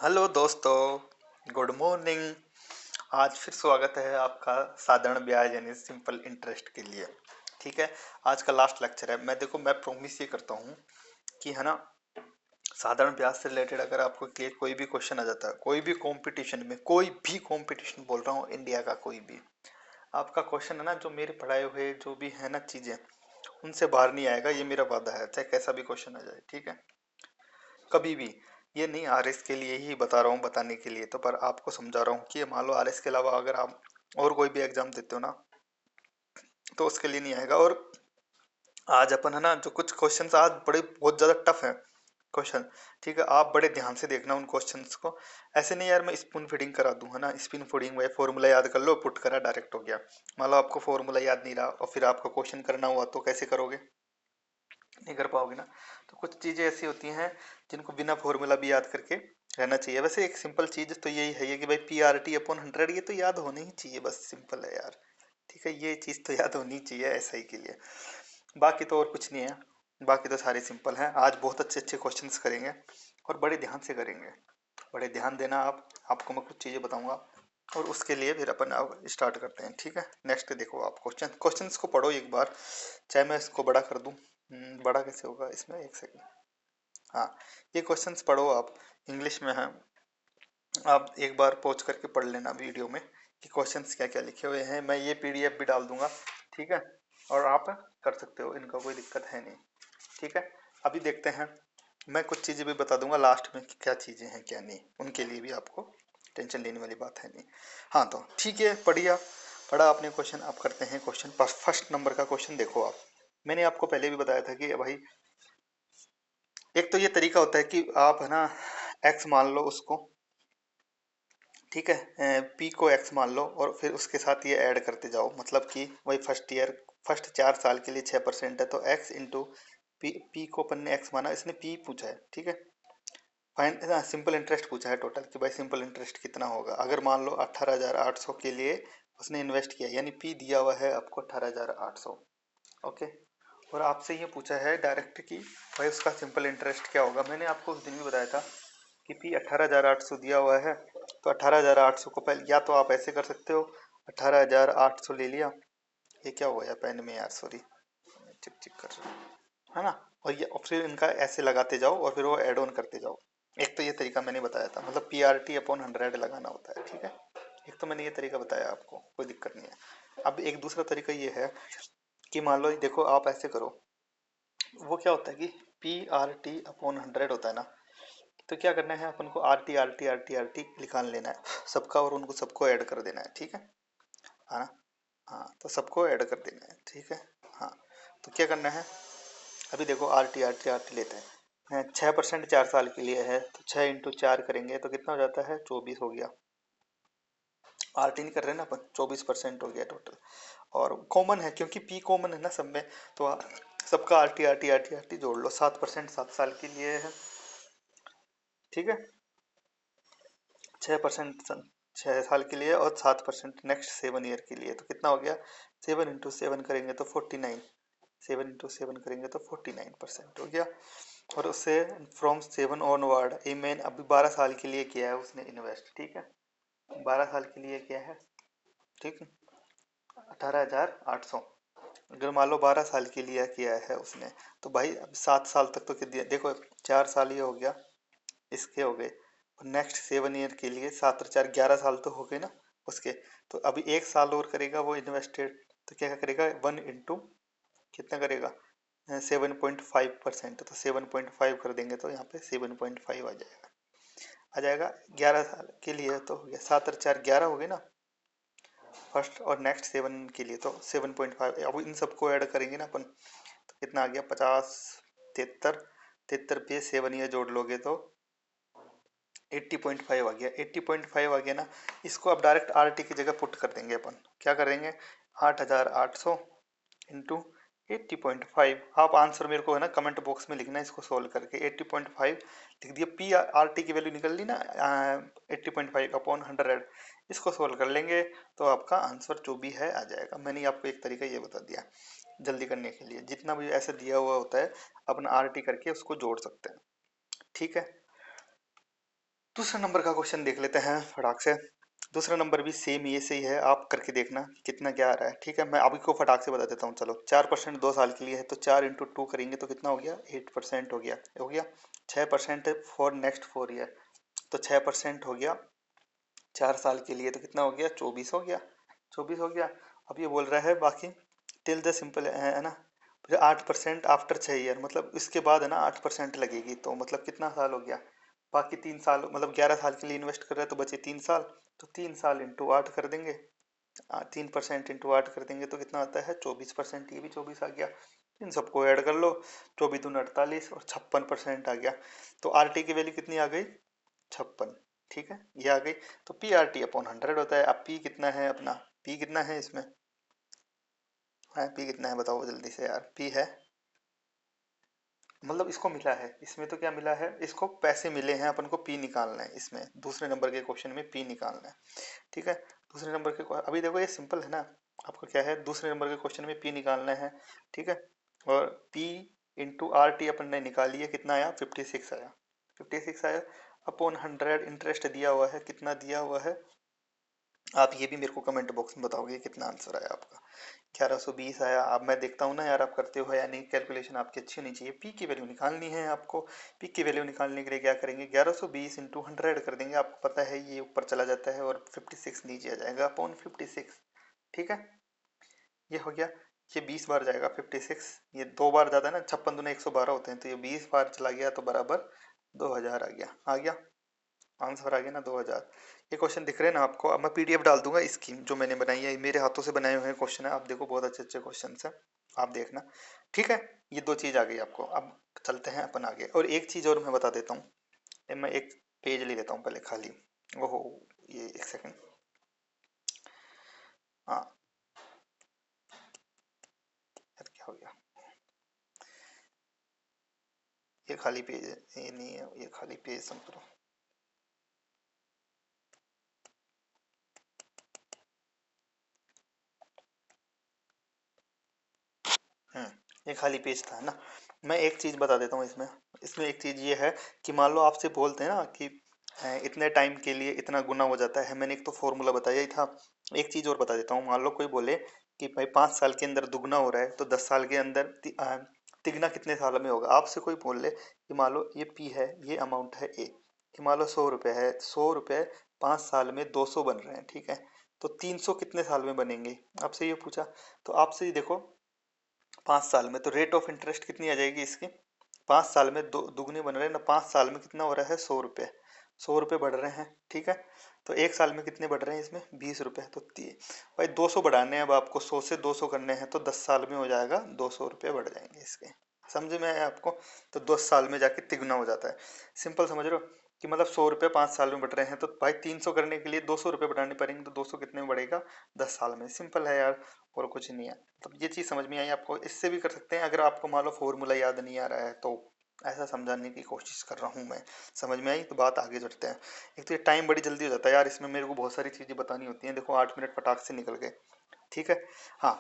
Hello दोस्तों, good morning. आज फिर स्वागत है आपका साधारण ब्याज यानी सिंपल इंटरेस्ट के लिए। ठीक है। आज का लास्ट लेक्चर है। मैं प्रॉमिस ये करता हूँ कि है ना, साधारण ब्याज से रिलेटेड अगर आपको कोई भी क्वेश्चन आ जाता है, कोई भी कंपटीशन बोल रहा हूँ, इंडिया का कोई भी आपका क्वेश्चन है ना, जो मेरे पढ़ाए हुए जो भी है ना चीजें, उनसे बाहर नहीं आएगा, ये मेरा वादा है, चाहे कैसा भी क्वेश्चन आ जाए। ठीक है। कभी भी ये नहीं आरएस के लिए ही बता रहा हूँ, बताने के लिए तो, पर आपको समझा रहा हूँ कि ये मान लो आरएस के अलावा अगर आप और कोई भी एग्जाम देते हो ना, तो उसके लिए नहीं आएगा। और आज अपन है ना, जो कुछ क्वेश्चंस आज बड़े बहुत ज्यादा टफ है क्वेश्चन। ठीक है, आप बड़े ध्यान से देखना उन क्वेश्चंस को। ऐसे नहीं यार मैं स्पून फीडिंग करा दूं, है ना, स्पिन फीडिंग भाई, फॉर्मूला याद कर लो, पुट करा, डायरेक्ट हो गया। मान लो आपको फॉर्मूला याद नहीं रहा और फिर आपको क्वेश्चन करना हुआ, तो कैसे करोगे? नहीं कर पाओगे ना। तो कुछ चीज़ें ऐसी होती हैं जिनको बिना फॉर्मूला भी याद करके रहना चाहिए। वैसे एक सिंपल चीज़ तो यही है, ये कि भाई PRT/100 ये तो याद होनी ही चाहिए, बस सिंपल है यार। ठीक है, ये चीज़ तो याद होनी चाहिए ऐसा ही के लिए। बाकी तो और कुछ नहीं है, बाकी तो सारे सिंपल हैं। आज बहुत अच्छे अच्छे क्वेश्चंस करेंगे और बड़े ध्यान से करेंगे। बड़े ध्यान देना आप, आपको मैं कुछ चीज़ें बताऊंगा और उसके लिए फिर अपन अब स्टार्ट करते हैं। ठीक है। नेक्स्ट देखो, आप क्वेश्चंस को पढ़ो एक बार, चाहे मैं इसको बड़ा कर दूं। बड़ा कैसे होगा इसमें, एक सेकंड। हाँ, ये क्वेश्चंस पढ़ो आप, इंग्लिश में है। आप एक बार पॉज करके पढ़ लेना वीडियो में कि क्वेश्चंस क्या क्या लिखे हुए हैं। मैं ये PDF भी डाल दूंगा। ठीक है। और आप कर सकते हो, इनका कोई दिक्कत है नहीं। ठीक है। अभी देखते हैं, मैं कुछ चीज़ें भी बता दूंगा लास्ट में कि क्या चीज़ें हैं क्या नहीं, उनके लिए भी आपको टेंशन लेने वाली बात है नहीं। हाँ, तो ठीक है, पढ़िए। पढ़ा आपने क्वेश्चन, आप करते हैं क्वेश्चन। फर्स्ट नंबर का क्वेश्चन देखो आप। मैंने आपको पहले भी बताया था कि भाई, एक तो ये तरीका होता है कि आप है ना, एक्स मान लो उसको। ठीक है, पी को एक्स मान लो और फिर उसके साथ ये ऐड करते जाओ, मतलब कि वही फर्स्ट 4 साल के लिए 6% है, तो एक्स इंटू पी को अपन ने एक्स माना, इसने पी पूछा है। ठीक है। फाइन सिंपल इंटरेस्ट पूछा है टोटल, कि भाई सिंपल इंटरेस्ट कितना होगा। अगर मान लो 18,800 के लिए उसने इन्वेस्ट किया, यानी पी दिया हुआ है आपको 18,800। ओके। और आपसे ये पूछा है डायरेक्ट कि भाई उसका सिंपल इंटरेस्ट क्या होगा। मैंने आपको उस दिन भी बताया था कि पी 18,800 दिया हुआ है, तो 18,800 को पहले या तो आप ऐसे कर सकते हो, 18,800 ले लिया। ये क्या हुआ यार पेन में, यार सॉरी, चिक चिक कर रहा है ना। और फिर इनका ऐसे लगाते जाओ और फिर वो एड ऑन करते जाओ। एक तो ये तरीका मैंने बताया था, मतलब PRT/100 लगाना होता है। ठीक है। एक तो मैंने ये तरीका बताया आपको, कोई दिक्कत नहीं है। अब एक दूसरा तरीका ये है कि मान लो देखो, आप ऐसे करो, वो क्या होता है कि PRT/100 होता है ना, तो क्या करना है अपन को, RT निकाल लेना है सबका और उनको सबको ऐड कर देना है। ठीक है। हाँ ना। हाँ, तो सबको ऐड कर देना है। ठीक है। हाँ, तो क्या करना है, अभी देखो RT लेते हैं। 6% 4 साल के लिए है, तो 6 × 4 करेंगे तो कितना हो जाता है, 24 हो गया। RT नहीं कर रहे ना अपन, 24% हो गया टोटल। और कॉमन है क्योंकि पी कॉमन है ना सब में, तो सबका RT जोड़ लो। 7% 7 साल के लिए है। ठीक है। 6% 6 साल के लिए और 7% नेक्स्ट 7 ईयर के लिए, तो कितना हो गया, 7 × 7 करेंगे तो 49। 7 × 7 करेंगे तो 49% हो गया। और उससे फ्रॉम 7 ऑनवर्ड, ये मैंने अभी 12 साल के लिए किया है उसने इन्वेस्ट। ठीक है, 12 साल के लिए किया है। ठीक है। 18,800, अगर मान लो 12 साल के लिए किया है उसने, तो भाई अब 7 साल तक तो कितना देखो, 4 साल ये हो गया, इसके हो गए। और नेक्स्ट 7 ईयर के लिए 7 और 4 11 साल तो हो गए ना उसके। तो अभी 1 साल और करेगा वो इन्वेस्टेड, तो क्या करेगा, 1 × कितना करेगा, 7.5%। तो 7.5 कर देंगे तो यहाँ पे 7.5 आ जाएगा। 11 साल के लिए तो हो गया, 7 और 4 11 हो गए ना फर्स्ट, और नेक्स्ट 7 के लिए तो 7.5। अब इन सबको ऐड करेंगे ना अपन, तो कितना आ गया, 50, 73। 73 पे 7 ईयर जोड़ लोगे तो 80.5 आ गया। 80.5 आ गया ना, इसको अब डायरेक्ट RT की जगह पुट कर देंगे अपन। क्या करेंगे, 8,800 इंटू 80.5। आप आंसर मेरे को है ना कमेंट बॉक्स में लिखना, इसको सोल्व करके 80.5 लिख दिया। PRT की वैल्यू निकल ली ना, 80.5/100। इसको सोल्व कर लेंगे तो आपका आंसर जो भी है आ जाएगा। मैंने आपको एक तरीका ये बता दिया जल्दी करने के लिए। जितना भी ऐसे दिया हुआ होता है अपन RT करके उसको जोड़ सकते हैं। ठीक है। दूसरा नंबर का क्वेश्चन देख लेते हैं फटाक से। दूसरा नंबर भी सेम ये से ही है, आप करके देखना कि कितना क्या आ रहा है। ठीक है, मैं अभी को फटाक से बता देता हूँ। चलो 4% 2 साल के लिए है तो 4 × 2 करेंगे तो कितना हो गया, 8% हो गया 6% फॉर नेक्स्ट 4 ईयर, तो 6% हो गया 4 साल के लिए, तो कितना हो गया, 24 हो गया। 24 हो गया। अब ये बोल रहा है बाकी टिल द सिंपल है ना, फिर 8% आफ्टर 6 ईयर, मतलब इसके बाद है ना 8% लगेगी, तो मतलब कितना साल हो गया, बाकी 3 साल, मतलब 11 साल के लिए इन्वेस्ट कर रहे हैं तो बचे 3 साल, तो 3 साल इंटू 8 कर देंगे। 3% इंटू 8 कर देंगे तो कितना आता है, 24%, ये भी 24 आ गया। इन सबको ऐड कर लो, 24×2 = 48 और 56% आ गया। तो आर टी की वैल्यू कितनी आ गई, 56। ठीक है, ये आ गई। तो पी आर टी अपॉन 100 होता है। अब पी कितना है अपना, पी कितना है इसमें, हाँ पी कितना है बताओ जल्दी से यार, पी है, मतलब इसको मिला है, इसमें तो क्या मिला है, इसको पैसे मिले हैं, अपन को पी निकालना है इसमें, दूसरे नंबर के क्वेश्चन में पी निकालना है। ठीक है, दूसरे नंबर के अभी देखो ये सिंपल है ना, आपको क्या है, दूसरे नंबर के क्वेश्चन में पी निकालना है। ठीक है, और पी इंटू आर टी अपन ने निकाल लिया, कितना आया, 56 आया। 56 आया अपॉन 100, इंटरेस्ट दिया हुआ है, कितना दिया हुआ है, आप ये भी मेरे को कमेंट बॉक्स में बताओगे कितना आंसर आया आपका। 1120 आया। अब मैं देखता हूँ ना यार आप करते हो या नहीं, कैलकुलेशन आपकी अच्छी होनी चाहिए। पी की वैल्यू निकालनी है आपको। पी की वैल्यू निकालने के लिए क्या करेंगे, 1120 इंटू 100 कर देंगे, आपको पता है ये ऊपर चला जाता है और 56 नीचे आ जाएगा अपॉन 56। ठीक है, ये हो गया। ये 20 बार जाएगा 56, ये 2 बार जाता है ना, 56×2 = 112 होते हैं, तो ये 20 बार चला गया तो बराबर 2000 आ गया आंसर आ गया ना, 2000। ये क्वेश्चन दिख रहे हैं ना आपको, अब मैं पीडीएफ डाल दूंगा इसकी, जो मैंने बनाई है, मेरे हाथों से बनाए हुए क्वेश्चन है, आप देखो बहुत अच्छे अच्छे क्वेश्चन है, आप देखना। ठीक है, ये 2 चीज आ गई आपको। अब चलते हैं अपन आगे, और एक चीज और मैं बता देता हूँ, मैं एक पेज ले लेता हूँ पहले खाली। ओहो, ये एक सेकंड, हाँ यार क्या हो गया, ये खाली पेज है, ये नहीं है, ये खाली पेज समझो। ये खाली पेज था ना। मैं एक चीज़ बता देता हूँ इसमें, इसमें एक चीज़ ये है कि मान लो आपसे बोलते हैं ना कि इतने टाइम के लिए इतना गुना हो जाता है, मैंने एक तो फॉर्मूला बताया ही था। एक चीज़ और बता देता हूँ, मान लो कोई बोले कि भाई 5 साल के अंदर दुगना हो रहा है तो 10 साल के अंदर तिगना कितने साल में होगा। आपसे कोई बोल ले कि मान लो ये पी है, ये अमाउंट है ए, कि मान लो 100 रुपये है, 100 रुपये 5 साल में 200 बन रहे हैं। ठीक है, तो 300 कितने साल में बनेंगे, आपसे ये पूछा। तो आपसे ये देखो 5 साल में, तो रेट ऑफ इंटरेस्ट कितनी आ जाएगी इसकी, 5 साल में दो दुगने बन रहे हैं ना, 5 साल में कितना हो रहा है, 100 रुपये, 100 रुपये बढ़ रहे हैं। ठीक है, तो एक साल में कितने बढ़ रहे हैं इसमें, 20 रुपये, तो भाई 200 बढ़ाने हैं अब आपको, 100 से 200 करने हैं, तो 10 साल में हो जाएगा 200 रुपये बढ़ जाएंगे इसके। समझ में आया आपको, तो 10 साल में जाके तिगुना हो जाता है। सिंपल समझ रहे हो कि मतलब 100 रुपये 5 साल में बढ़ रहे हैं, तो भाई 300 करने के लिए 200 रुपये बढ़ाने पड़ेंगे, तो 200 कितने में बढ़ेगा, 10 साल में। सिंपल है यार, और कुछ नहीं है। तो ये चीज़ समझ में आई आपको, इससे भी कर सकते हैं अगर आपको मान लो फॉर्मूला याद नहीं आ रहा है तो, ऐसा समझाने की कोशिश कर रहा हूँ मैं। समझ में आई, तो बात आगे बढ़ते हैं। एक तो ये टाइम बड़ी जल्दी हो जाता है यार, इसमें मेरे को बहुत सारी चीज़ें बतानी होती हैं, देखो 8 मिनट फटाक से निकल गए। ठीक है, हाँ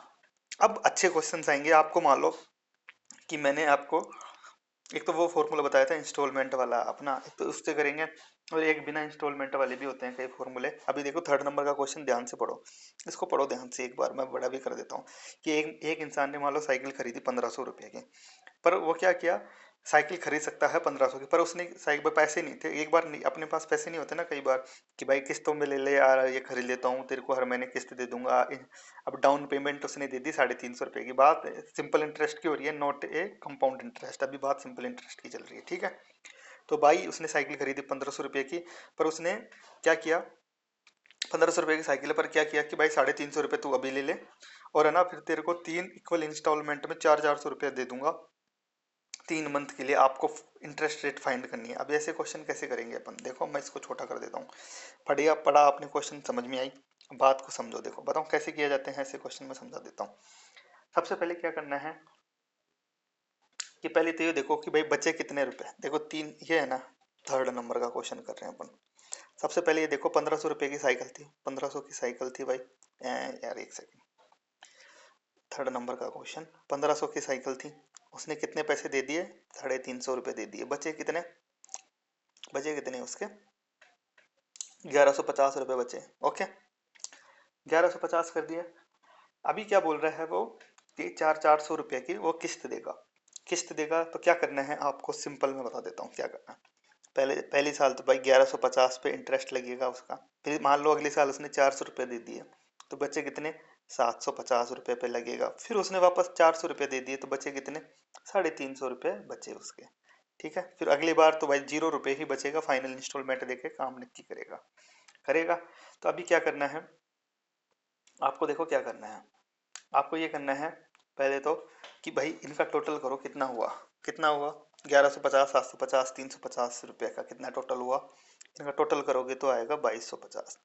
अब अच्छे क्वेश्चन आएंगे आपको। मान लो कि मैंने आपको एक तो वो फॉर्मूला बताया था इंस्टॉलमेंट वाला अपना, एक तो उससे करेंगे, और एक बिना इंस्टॉलमेंट वाले भी होते हैं कई फॉर्मूले। अभी देखो 3rd नंबर का क्वेश्चन ध्यान से पढ़ो, इसको पढ़ो ध्यान से एक बार, मैं बड़ा भी कर देता हूँ। कि एक एक इंसान ने मान लो साइकिल खरीदी 1500 रुपये की, पर वो क्या किया, साइकिल खरीद सकता है 1500 की, पर उसने साइकिल पर पैसे नहीं थे, एक बार नहीं, अपने पास पैसे नहीं होते ना कई बार, कि भाई किस्तों में ले ले यार, ये खरीद लेता हूँ, तेरे को हर महीने किस्त दे दूंगा। अब डाउन पेमेंट उसने दे दी 350 रुपये की, बात सिंपल इंटरेस्ट की हो रही है, नॉट ए कंपाउंड इंटरेस्ट, अभी बात सिंपल इंटरेस्ट की चल रही है। ठीक है, तो भाई उसने साइकिल खरीदी 1500 रुपये की, पर उसने क्या किया, 1500 रुपये की साइकिल पर क्या किया कि भाई 350 रुपये तू अभी ले ले, और है ना फिर तेरे को 3 इक्वल इंस्टॉलमेंट में 400 दे दूंगा 3 मंथ के लिए, आपको इंटरेस्ट रेट फाइंड करनी है। अब ऐसे क्वेश्चन कैसे करेंगे अपन, देखो मैं इसको छोटा कर देता हूँ। पढ़िया पढ़ा आपने, क्वेश्चन समझ में आई, बात को समझो। देखो बताओ कैसे किया जाते हैं ऐसे क्वेश्चन, में समझा देता हूँ। सबसे पहले क्या करना है कि पहले तो ये देखो कि भाई बचे कितने रुपए, देखो तीन, ये है ना 3rd नंबर का क्वेश्चन कर रहे हैं अपन। सबसे पहले ये देखो 1500 रुपये की साइकिल थी, 1500 की साइकिल थी भाई, यार एक सेकंड, 3rd नंबर का क्वेश्चन, 1500 की साइकिल थी, उसने कितने पैसे दे दिए, 350 रुपये दे दिए, बचे कितने, बचे कितने उसके 1150 रुपये बचे। ओके, 1150 कर दिए। अभी क्या बोल रहा है वो कि 400 रुपये की वो किस्त देगा। किस्त देगा तो क्या करना है आपको, सिंपल मैं बता देता हूँ क्या करना है। पहली साल तो भाई 1150 पे इंटरेस्ट लगेगा उसका। फिर मान लो अगले साल उसने 400 रुपये दे दिए तो बचे कितने, 750 रुपये पे लगेगा। फिर उसने वापस 400 रुपये दे दिए तो बचे कितने, 350 रुपये बचे उसके। ठीक है, फिर अगली बार तो भाई 0 रुपये ही बचेगा, फाइनल इंस्टॉलमेंट देके काम नक्की करेगा। करेगा तो अभी क्या करना है आपको, देखो क्या करना है आपको, ये करना है पहले तो कि भाई इनका टोटल करो कितना हुआ। कितना हुआ, 1150, 750, 350 रुपये का कितना टोटल हुआ। इनका टोटल करोगे तो आएगा 2250।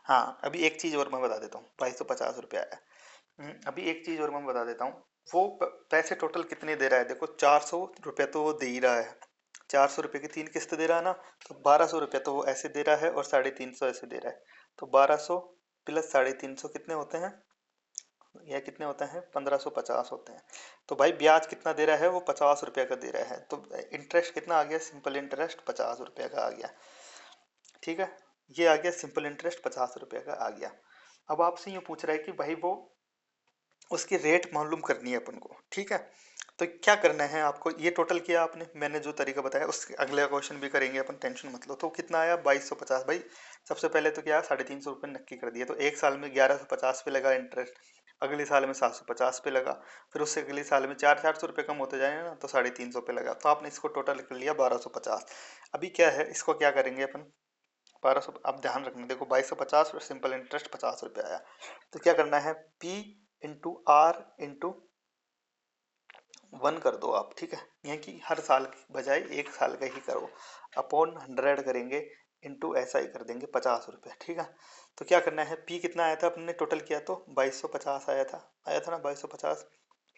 हाँ, अभी एक चीज़ और मैं बता देता हूँ, 2250 रुपये आया। अभी एक चीज़ और मैं बता देता हूँ, वो पैसे टोटल कितने दे रहा है। देखो 400 रुपये तो वो दे ही रहा है, 400 रुपये की 3 किस्त दे रहा है ना, तो 1200 रुपये तो वो ऐसे दे रहा है और 350 ऐसे दे रहा है। तो 1200 प्लस 350 कितने होते हैं, यह कितने होते हैं, 1550 होते हैं। तो भाई ब्याज कितना दे रहा है वो, 50 रुपये का दे रहा है। तो इंटरेस्ट कितना आ गया, सिंपल इंटरेस्ट 50 रुपये का आ गया। ठीक है, ये आ गया सिंपल इंटरेस्ट 50 रुपये का आ गया। अब आपसे ये पूछ रहा है कि भाई वो उसकी रेट मालूम करनी है अपन को। ठीक है, तो क्या करना है आपको, ये टोटल किया आपने, मैंने जो तरीका बताया उसके अगले क्वेश्चन भी करेंगे अपन, टेंशन मत लो। तो कितना आया 2250। भाई सबसे पहले तो क्या 350 रुपये नक्की कर दिए, तो एक साल में 1150 पे लगा इंटरेस्ट, अगले साल में 750 पे लगा, फिर उससे अगले साल में 400 रुपये कम होते जाए ना तो 350 पे लगा। तो आपने इसको टोटल कर लिया 1250। अभी क्या है, इसको क्या करेंगे अपन, 1200, अब ध्यान रखना देखो 2250 और सिंपल इंटरेस्ट 50 रुपये आया। तो क्या करना है, P इंटू आर इंटू 1 कर दो आप। ठीक है, यानी कि हर साल की बजाय एक साल का ही करो, अपॉन 100 करेंगे, इंटू ऐसा ही कर देंगे 50 रुपये। ठीक है, तो क्या करना है, P कितना आया था अपने टोटल किया तो 2250 आया था ना 2250,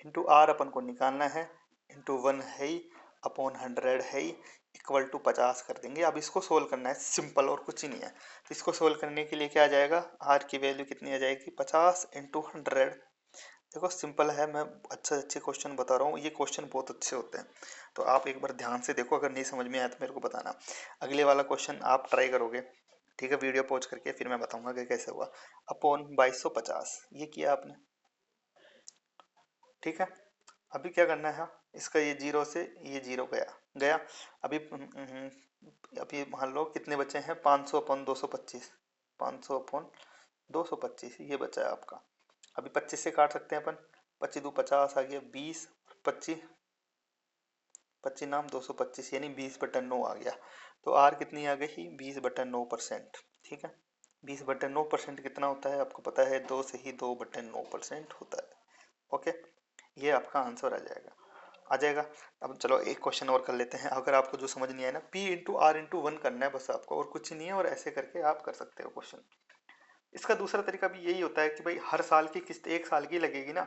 इंटू आर अपन को निकालना है, इंटू 1 है ही, अपॉन 100 है ही, इक्वल टू 50 कर देंगे। अब इसको सोल्व करना है, सिंपल और कुछ ही नहीं है। तो इसको सोल्व करने के लिए क्या आ जाएगा, आर की वैल्यू कितनी आ जाएगी, 50 इंटू 100। देखो सिंपल है, मैं अच्छे अच्छे क्वेश्चन बता रहा हूँ, ये क्वेश्चन बहुत अच्छे होते हैं। तो आप एक बार ध्यान से देखो, अगर नहीं समझ में आया तो मेरे को बताना। अगले वाला क्वेश्चन आप ट्राई करोगे, ठीक है, वीडियो पॉज करके फिर मैं बताऊंगा कि कैसे हुआ। अपॉन 2250 ये किया आपने। ठीक है, अभी क्या करना है, इसका ये जीरो से ये जीरो गया गया। अभी अभी मान लो कितने बचे हैं, 500 अपॉन 225, 500 अपॉन 225 ये बचा है आपका। अभी 25 से काट सकते हैं अपन, 25 दो 50 आ गया, 20, 25, 25 नाम 225 यानी 20/9 आ गया। तो आर कितनी आ गई, 20/9%। ठीक है, 20/9% कितना होता है आपको पता है, 2 से ही 2/9% होता है। ओके, ये आपका आंसर आ जाएगा, आ जाएगा। अब चलो एक क्वेश्चन और कर लेते हैं, अगर आपको जो समझ नहीं आया ना, P इंटू आर इंटू 1 करना है बस आपको, और कुछ नहीं है, और ऐसे करके आप कर सकते हो क्वेश्चन। इसका दूसरा तरीका भी यही होता है कि भाई हर साल की किस्त एक साल की लगेगी ना,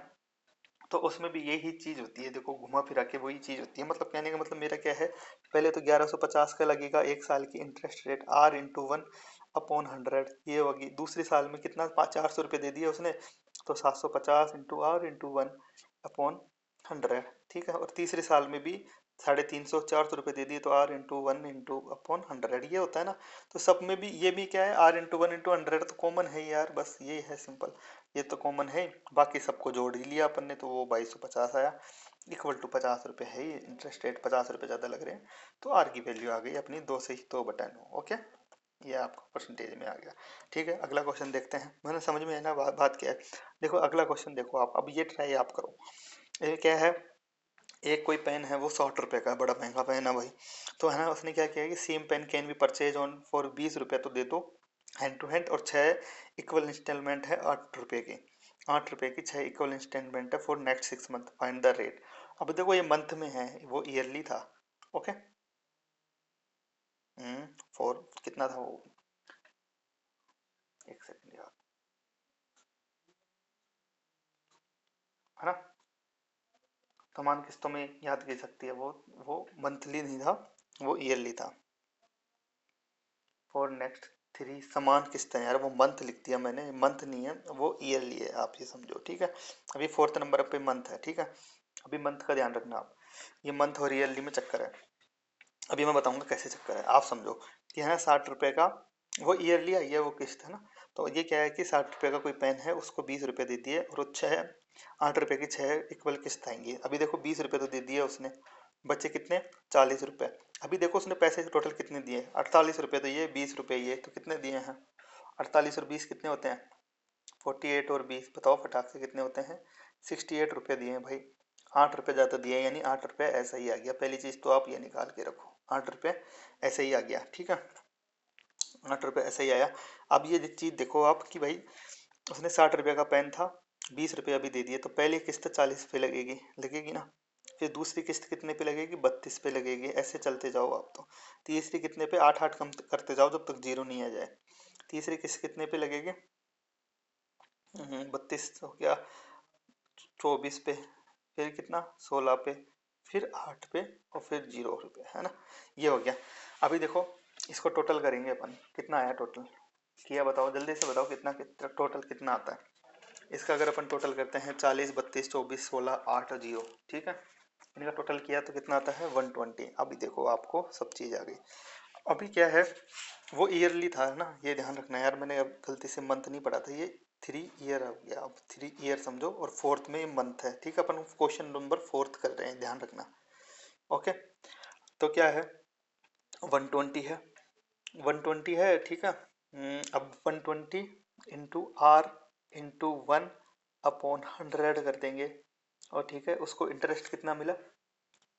तो उसमें भी यही चीज होती है। देखो घुमा फिरा के वही चीज होती है, मतलब कहने का मतलब मेरा क्या है, पहले तो 1150 का लगेगा एक साल की interest rate, R into 1 upon 100 ये होगी। दूसरे साल में कितना 400 रुपये दे दिया उसने, तो 750 इंटू आर इंटू 1 अपॉन 100। ठीक है, और तीसरे साल में भी 350, 400 रुपये दे दिए तो आर इंटू 1 इंटू अपॉन 100 ये होता है ना। तो सब में भी ये भी क्या है, आर इंटू 1 इंटू 100 तो कॉमन है यार, बस ये है सिंपल, ये तो कॉमन है। बाकी सबको जोड़ ही लिया अपन ने तो वो 2250 आया, इक्वल टू 50 रुपये है ही, इंटरेस्ट रेट 50 रुपये ज़्यादा लग रहे हैं, तो आर की वैल्यू आ गई अपनी 2 से ही 2/9। ओके, ये आपका परसेंटेज में आ गया। ठीक है, अगला क्वेश्चन देखते हैं, मैंने समझ में है ना बात क्या है। देखो अगला क्वेश्चन देखो आप, अब ये ट्राई आप करो। ये क्या है, एक कोई पेन है वो 60 रुपये का है, बड़ा महंगा पेन है भाई। तो है ना, उसने क्या किया कि same pen can be purchase on for 20 रुपये तो दे दो हैंड टू हैंड, और 6 इक्वल इंस्टॉलमेंट है 8 रुपये की, 8 रुपये की 6 इक्वल इंस्टॉलमेंट है for next 6 month, find the rate. अब देखो ये मंथ में है, वो ईयरली था। ओके, फॉर कितना था वो, एक सेकंड यार, है ना, समान किस्तों में याद की सकती है वो मंथली नहीं था, वो ईयरली था। फॉर नेक्स्ट 3 समान किस्तें, यार वो मंथ लिख दिया मैंने, मंथ नहीं है वो ईयरली है, आप ये समझो। ठीक है, अभी 4th नंबर पे मंथ है। ठीक है, अभी मंथ का ध्यान रखना आप, ये मंथ और ईयरली में चक्कर है। अभी मैं बताऊंगा कैसे चक्कर है, आप समझो कि है ना 60 रुपये का वो ईयरली आई है, वो किस्त है ना। तो ये क्या है कि 60 रुपये का कोई पेन है, उसको 20 रुपये दे दिए, और वो 8 रुपये की 6 इक्वल किस्त आएंगी। अभी देखो 20 रुपये तो दे दिए उसने, बच्चे कितने, 40 रुपये। अभी देखो उसने पैसे टोटल कितने दिए, 48 रुपये, तो ये 20 रुपये, ये तो कितने दिए हैं, 48 और 20 कितने होते हैं, 48 और 20 बताओ फटाक से कितने होते हैं, 68 रुपये दिए हैं भाई। 8 रुपये ज़्यादा दिए, यानी 8 रुपये ऐसा ही आ गया। पहली चीज़ तो आप ये निकाल के रखो, 8 रुपये ऐसे ही आ गया, ठीक है, 8 रुपये ऐसे ही आया। अब ये चीज़ देखो आप कि भाई उसने 60 रुपये का पेन था, 20 रुपये अभी दे दिए, तो पहली किस्त 40 पे लगेगी, लगेगी ना। फिर दूसरी किस्त कितने पे लगेगी, 32 पे लगेगी, ऐसे चलते जाओ आप। तो तीसरी कितने पे, 8 8 कम करते जाओ जब तक जीरो नहीं आ जाए। तीसरी किस्त कितने पे लगेगी, 32 हो गया, 24 पे, फिर कितना, 16 पे, फिर 8 पे, और फिर 0 रुपये, है ना। ये हो गया। अभी देखो इसको टोटल करेंगे अपन, कितना आया टोटल, किया बताओ जल्दी से बताओ, कितना कितना टोटल कितना आता है इसका। अगर अपन टोटल करते हैं 40 32 24 16 8 और 0, ठीक है, इनका टोटल किया तो कितना आता है 120। अभी देखो आपको सब चीज़ आ गई। अभी क्या है, वो ईयरली था ना, ये ध्यान रखना यार, मैंने अब गलती से मंथ नहीं पढ़ा था, ये 3 ईयर हो गया, अब 3 ईयर समझो, और फोर्थ में ये मंथ है, ठीक है, अपन क्वेश्चन नंबर फोर्थ कर रहे हैं, ध्यान रखना। ओके, तो क्या है, 120 है, 120 है, ठीक है। अब 120 इंटू आर इंटू 1/100 कर देंगे, और ठीक है, उसको इंटरेस्ट कितना मिला,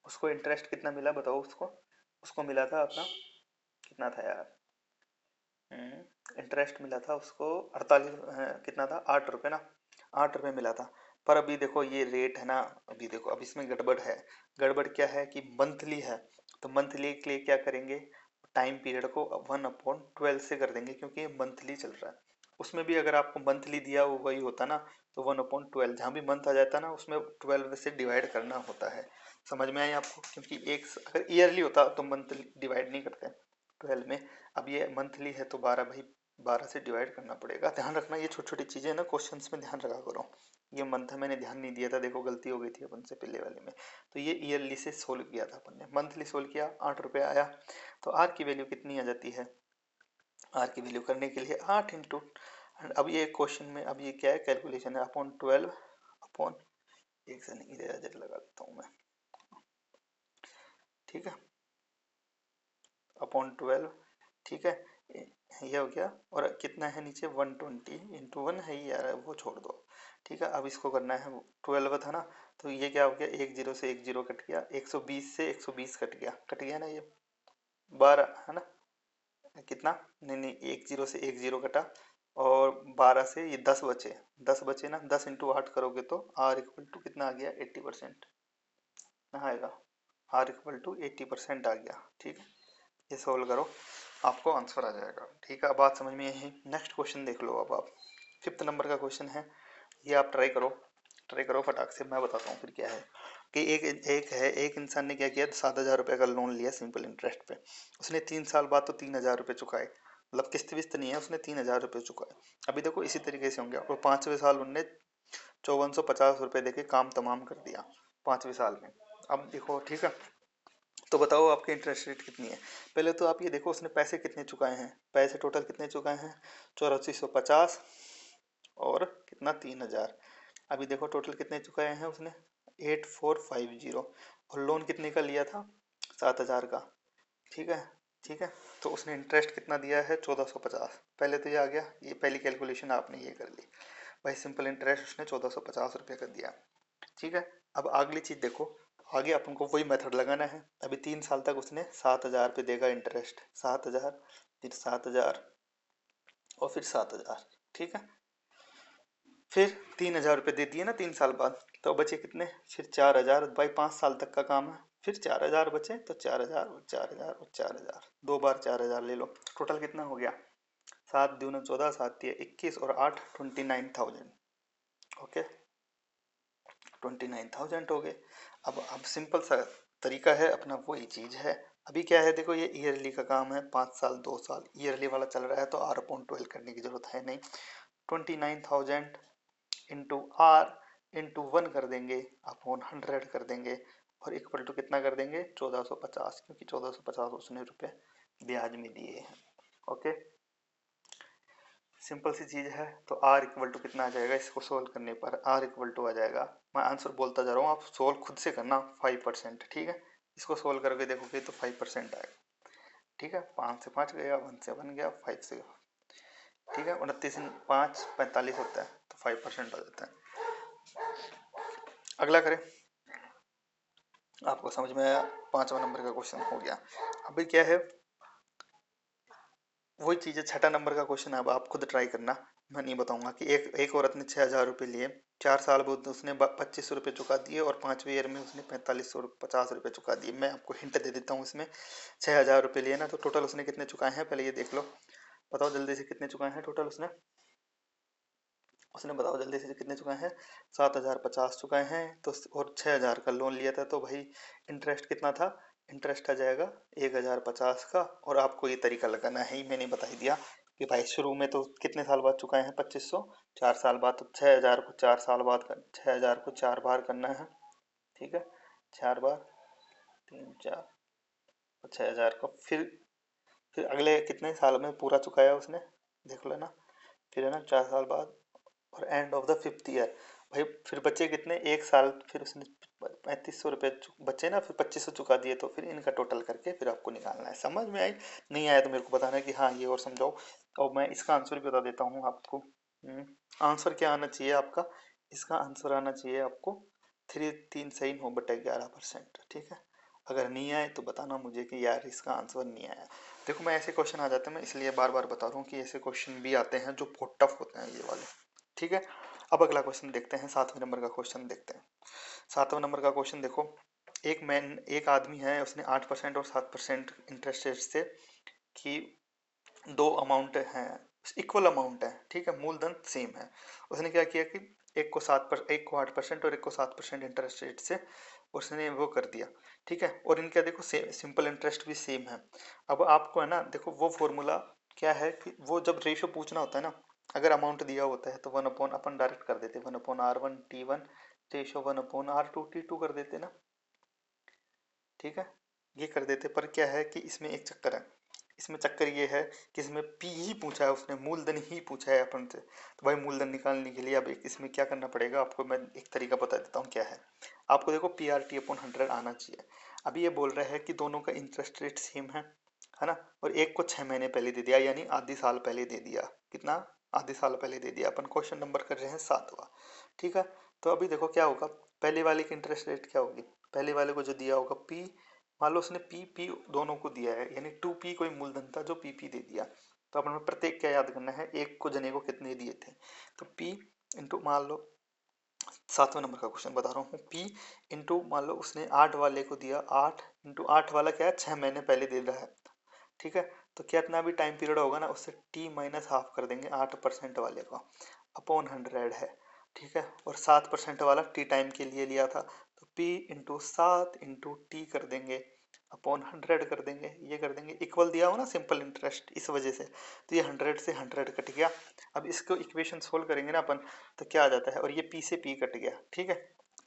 उसको इंटरेस्ट कितना मिला बताओ उसको, उसको मिला था अपना, कितना था यार, इंटरेस्ट मिला था उसको 48, कितना था, 8 रुपये ना, 8 रुपये मिला था। पर अभी देखो ये रेट है ना, अभी देखो अब इसमें गड़बड़ है। गड़बड़ क्या है कि मंथली है, तो मंथली के लिए क्या करेंगे, टाइम पीरियड को 1/12 से कर देंगे, क्योंकि ये मंथली चल रहा है। उसमें भी अगर आपको मंथली दिया हुआ वही होता ना, तो 1/12 जहाँ भी मंथ आ जाता ना, उसमें 12 से डिवाइड करना होता है। समझ में आई आपको, क्योंकि एक अगर ईयरली होता तो मंथली डिवाइड नहीं करते 12 में। अब ये मंथली है तो 12 भाई, 12 से डिवाइड करना पड़ेगा। ध्यान रखना ये छोटी छोटी चीज़ें ना, क्वेश्चंस में ध्यान रखा करो। ये मंथ है, मैंने ध्यान नहीं दिया था, देखो गलती हो गई थी अपन से पहले वाले में। तो ये ईयरली से सोल्व किया था अपन ने, मंथली सोल्व किया, 8 रुपये आया। तो आर की वैल्यू कितनी आ जाती है, आर की वैल्यू करने के लिए 8 इंटू, अब ये क्वेश्चन में अब ये क्या है, कैलकुलेशन है, अपॉन 12 अपॉन, एक से नहीं इधर लगा देता हूँ मैं, ठीक है, अपॉन 12, ठीक है, ये हो गया। और कितना है नीचे, 120 इंटू 1 है ही यार, वो छोड़ दो, ठीक है। अब इसको करना है, 12 था ना, तो ये क्या हो गया, एक जीरो से एक जीरो कट गया, 120 से 120 कट गया ना, ये 12 है ना, कितना, नहीं नहीं, एक जीरो से एक जीरो कटा, और 12 से ये 10 बचे, 10 बचे ना, 10 इंटू 8 करोगे तो आर इक्वल टू कितना आ गया, 80%, कहाँ आएगा, आर इक्वल टू 80% आ गया, ठीक है। ये सोल्व करो, आपको आंसर आ जाएगा, ठीक है। अब बात समझ में आई। नेक्स्ट क्वेश्चन देख लो अब आप, 5th नंबर का क्वेश्चन है, ये आप ट्राई करो फटाक से, मैं बताता हूँ फिर क्या है। कि एक इंसान ने क्या किया, 7,000 रुपये का लोन लिया सिंपल इंटरेस्ट पे, उसने 3 साल बाद तो 3,000 रुपये चुकाए, मतलब किस्त विस्त नहीं है, उसने 3,000 रुपये चुकाए। अभी देखो इसी तरीके से होंगे, और 5वें साल उनने 5450 रुपये देके काम तमाम कर दिया 5वें साल में। अब देखो, ठीक है, तो बताओ आपकी इंटरेस्ट रेट कितनी है। पहले तो आप ये देखो उसने पैसे कितने चुकाए हैं, पैसे टोटल कितने चुकाए हैं, 8450, और कितना, 3,000। अभी देखो टोटल कितने चुकाए हैं उसने, 8450, और लोन कितने का लिया था, 7,000 का, ठीक है, ठीक है। तो उसने इंटरेस्ट कितना दिया है, 1450। पहले तो ये आ गया, ये पहली कैलकुलेशन आपने ये कर ली भाई, सिंपल इंटरेस्ट उसने 1450 रुपये का दिया, ठीक है। अब अगली चीज़ देखो, आगे अपन को वही मेथड लगाना है। अभी 3 साल तक उसने 7,000 पे देगा इंटरेस्ट, 7,000, फिर 7,000, और फिर 7,000, ठीक है। फिर 3,000 रुपये दे दिए ना 3 साल बाद, तो बचे कितने, फिर 4,000, भाई 5 साल तक का काम है, फिर 4,000 बचे, तो 4,000 और 4,000 और 4,000, 2 बार 4,000 ले लो, टोटल कितना हो गया, 7 दूना 14, 7 तिया 21, और 8 29,000, ओके, 29,000 हो गए। अब सिंपल सा तरीका है अपना, वही चीज़ है। अभी क्या है देखो, ये ईयरली का काम है, 5 साल 2 साल ईयरली वाला चल रहा है, तो R/12 करने की जरूरत है नहीं। 29,000 इंटू आर इंटू 1 कर देंगे, अपॉन 100 कर देंगे, और इक्वल टू कितना कर देंगे, 1450, क्योंकि 1450 उसने रुपये ब्याज में दिए हैं, ओके। सिंपल सी चीज़ है। तो आर इक्वल टू कितना आ जाएगा, इसको सोल्व करने पर आर इक्वल टू आ जाएगा, मैं आंसर बोलता जा रहा हूँ, आप सोल्व खुद से करना, 5%। ठीक है, इसको सोल्व करके देखोगे तो 5% आएगा। ठीक है, 5 से 5 गया, 1 से 1 गया, 5 से, ठीक है, 29 5 45 होता है, तो 5% आ जाता है। अगला करें, आपको समझ में आया, 5वां नंबर का क्वेश्चन हो गया। अभी क्या है, वही चीज़ है, 6ठा नंबर का क्वेश्चन है। अब आप खुद ट्राई करना, मैं नहीं बताऊंगा। कि एक औरत ने 6,000 रुपये लिए, 4 साल बाद उसने 2500 रुपये चुका दिए, और 5वें ईयर में उसने 4550 रुपये चुका दिए। मैं आपको हिंट दे देता हूँ इसमें, 6,000 रुपये लिए ना, तो टोटल उसने कितने चुकाए हैं, पहले ये देख लो, बताओ जल्दी से कितने चुकाए हैं टोटल उसने, बताओ जल्दी से कितने चुकाए हैं। 7,050 चुकाए हैं, तो और 6,000 का लोन लिया था, तो भाई इंटरेस्ट कितना था, इंटरेस्ट आ जाएगा 1,050 का। और आपको ये तरीका लगाना है ही, मैंने बता ही दिया कि भाई शुरू में तो कितने साल बाद चुकाए हैं 2500, 4 साल बाद, तो 6,000 को 4 साल बाद 6,000 को 4 बार करना है। ठीक है, 4 बार, 3 4, 6,000 को फिर अगले कितने साल में पूरा चुकाया उसने, देख लेना। फिर है ना 4 साल बाद, और end of the 5th year, भाई फिर बचे कितने, 1 साल, फिर उसने 3500 रुपये बचे ना, फिर 2500 चुका दिए, तो फिर इनका टोटल करके फिर आपको निकालना है। समझ में आई, नहीं आया तो मेरे को बताना है कि हाँ ये और समझाओ, और मैं इसका आंसर भी बता देता हूँ आपको। आंसर क्या आना चाहिए आपका, इसका आंसर आना चाहिए आपको 3 3 सही 9/11%। ठीक है, अगर नहीं आए तो बताना मुझे कि यार इसका आंसर नहीं आया। देखो मैं ऐसे क्वेश्चन आ जाते हैं, मैं इसलिए बार बार बता रहा हूँ कि ऐसे क्वेश्चन भी आते हैं जो बहुत टफ होते हैं ये वाले। ठीक है, अब अगला क्वेश्चन देखते हैं, 7वें नंबर का क्वेश्चन देखते हैं। 7वां नंबर का क्वेश्चन देखो, एक आदमी है, उसने 8% और 7% इंटरेस्ट रेट से, कि दो अमाउंट हैं, इक्वल अमाउंट है, ठीक है, मूलधन सेम है। उसने क्या किया कि एक को 8% और एक को 7% इंटरेस्ट रेट से उसने वो कर दिया। ठीक है, और इनका देखो सिंपल इंटरेस्ट भी सेम है। अब आपको है ना, देखो वो फॉर्मूला क्या है, कि वो जब रेशो पूछना होता है ना, अगर अमाउंट दिया होता है तो 1 अपन डायरेक्ट कर देते, 1/R1T1 रेशो 1/R2T2 कर देते ना। ठीक है, ये कर देते, पर क्या है कि इसमें एक चक्कर है। इसमें चक्कर ये है कि इसमें पी ही पूछा है उसने, मूलधन ही पूछा है अपन से। तो भाई मूलधन निकालने के लिए अब एक इसमें क्या करना पड़ेगा आपको, मैं एक तरीका बता देता हूँ क्या है। आपको देखो PRT/100 आना चाहिए। अभी ये बोल रहा है कि दोनों का इंटरेस्ट रेट सेम है ना, और एक को 6 महीने पहले दे दिया, यानी आधी साल पहले दे दिया। कितना, आधे साल पहले दे दिया। अपन क्वेश्चन नंबर कर रहे हैं 7वां। ठीक है, तो अभी देखो क्या होगा, पहले वाले की इंटरेस्ट रेट क्या होगी, पहले वाले को जो दिया होगा पी, मान लो उसने पी पी दोनों को दिया है, यानी 2P कोई मूलधन था जो पी दे दिया। तो अपन में प्रत्येक क्या याद करना है, एक को जने को कितने दिए थे, तो P इंटू, मान लो 7वें नंबर का क्वेश्चन बता रहा हूँ, P इंटू, मान लो उसने 8 वाले को दिया, 8 इंटू 8 वाला क्या है, 6 महीने पहले दे रहा है। ठीक है, तो कितना भी टाइम पीरियड होगा ना, उससे T माइनस हाफ कर देंगे 8% वाले को, अपॉन 100 है। ठीक है, और 7% वाला T टाइम के लिए लिया था, तो P इंटू 7 इंटू T कर देंगे, अपॉन 100 कर देंगे, ये कर देंगे, इक्वल दिया हो ना सिंपल इंटरेस्ट, इस वजह से तो ये 100 से 100 कट गया। अब इसको इक्वेशन सोल्व करेंगे ना अपन, तो क्या आ जाता है, और ये P से P कट गया। ठीक है,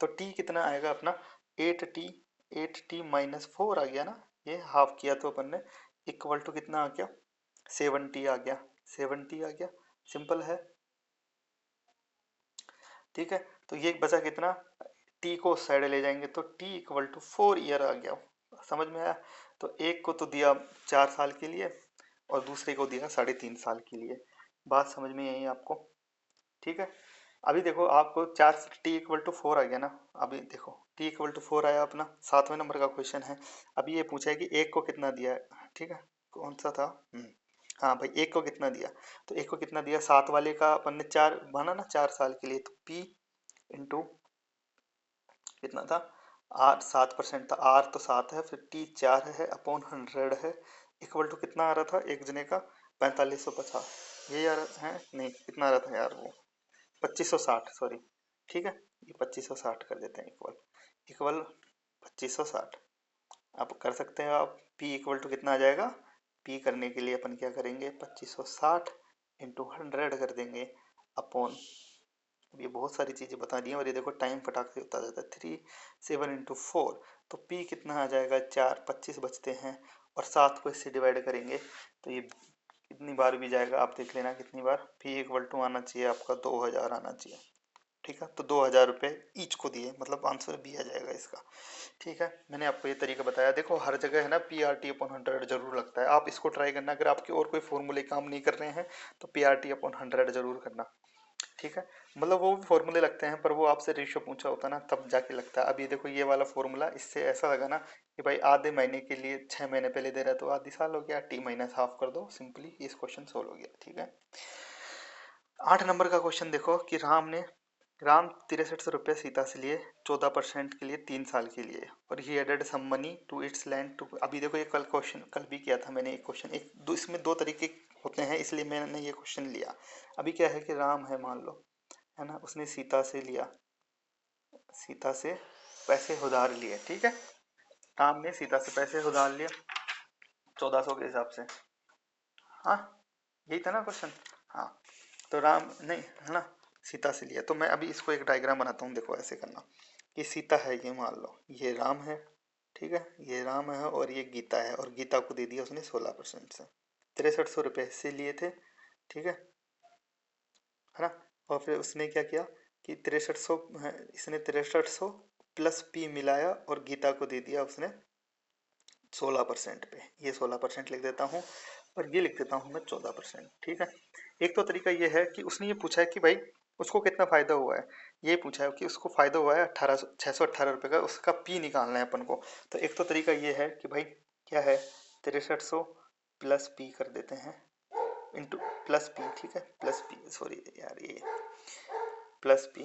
तो T कितना आएगा अपना, 8T माइनस 4 आ गया ना, ये हाफ किया तो अपन ने, इक्वल टू कितना आ गया, 70 आ गया, 70 आ गया, सिंपल है। ठीक है, तो ये बचा कितना, टी को उस साइड ले जाएंगे तो टी इक्वल टू 4 ईयर आ गया। समझ में आया, तो एक को तो दिया 4 साल के लिए, और दूसरे को दिया 3.5 साल के लिए। बात समझ में आई आपको। ठीक है, अभी देखो आपको 4 T = 4 आ गया ना। अभी देखो T = 4 आया अपना, 7वें नंबर का क्वेश्चन है। अभी ये पूछा है कि एक को कितना दिया है। ठीक है, कौन सा था, हाँ भाई, एक को कितना दिया, तो एक को कितना दिया, 7 वाले का अपन ने 4 माना ना 4 साल के लिए, तो P इंटू कितना था, आर 7% था, आर तो 7 है, फिर T 4 है, अपॉन 100 है, इक्वल टू कितना आ रहा था एक जने का, 4550, ये यार है नहीं, कितना आ रहा था यार वो, 2560, सॉरी। ठीक है, ये 2560 कर देते हैं, इक्वल इक्वल 2560। आप कर सकते हैं आप, P इक्वल टू कितना आ जाएगा, P करने के लिए अपन क्या करेंगे, 2560 इंटू 100 कर देंगे, अपॉन, अब ये बहुत सारी चीज़ें बता दी हैं, और ये देखो टाइम फटाक से होता जाता है, 3 7 इंटू 4, तो P कितना आ जाएगा, 4 25 बचते हैं, और 7 को इससे डिवाइड करेंगे, तो ये कितनी बार भी जाएगा आप देख लेना कितनी बार। पी इक्वल टू आना चाहिए आपका 2000 आना चाहिए। ठीक है, तो 2000 रुपये ईच को दिए, मतलब आंसर बी आ जाएगा इसका। ठीक है, मैंने आपको ये तरीका बताया। देखो हर जगह है ना पी आर टी अपॉन 100 जरूर लगता है, आप इसको ट्राई करना। अगर आपके और कोई फॉर्मूले काम नहीं कर रहे हैं तो पी आर टी अपॉन 100 जरूर करना। ठीक है, मतलब वो भी फॉर्मूले लगते हैं पर वो आपसे रेशियो पूछा होता है ना तब जाके लगता है। अब ये देखो ये वाला फॉर्मूला, इससे ऐसा लगा ना कि भाई आधे महीने के लिए 6 महीने पहले दे रहा है तो आधी साल हो गया, टी माइनस हाफ कर दो, सिंपली इस क्वेश्चन सोल्व हो गया। ठीक है, 8 नंबर का क्वेश्चन देखो कि राम 6300 रुपये सीता से लिए 14% के लिए 3 साल के लिए, और ही added some money to its land too. अभी देखो ये कल भी किया था मैंने एक क्वेश्चन, इसमें दो तरीके होते हैं इसलिए मैंने ये क्वेश्चन लिया। अभी क्या है कि राम है मान लो, है ना, उसने सीता से लिया, सीता से पैसे उधार लिए। ठीक है, राम ने सीता से पैसे उधार लिए 1400 के हिसाब से। हाँ, यही था ना क्वेश्चन। हाँ, तो राम नहीं, है ना, सीता से लिया। तो मैं अभी इसको एक डायग्राम बनाता हूँ, देखो ऐसे करना कि सीता है, ये मान लो ये राम है। ठीक है, ये राम है और ये गीता है, और गीता को दे दिया उसने 16% से। 6300 रुपये से लिए थे। ठीक है ना, और फिर उसने क्या किया कि 6300, इसने 6300 प्लस पी मिलाया और गीता को दे दिया उसने 16% पे। ये 16% लिख देता हूँ और ये लिख देता हूँ मैं 14%। ठीक है, एक तो तरीका ये है कि उसने ये पूछा है कि भाई उसको कितना फायदा हुआ है, ये पूछा है कि उसको फायदा हुआ है 618 रुपये का, उसका पी निकालना है अपन को। तो एक तो तरीका ये है कि भाई क्या है, 6300 प्लस पी कर देते हैं इंटू प्लस पी। ठीक है, प्लस पी, सॉरी यार, ये प्लस पी,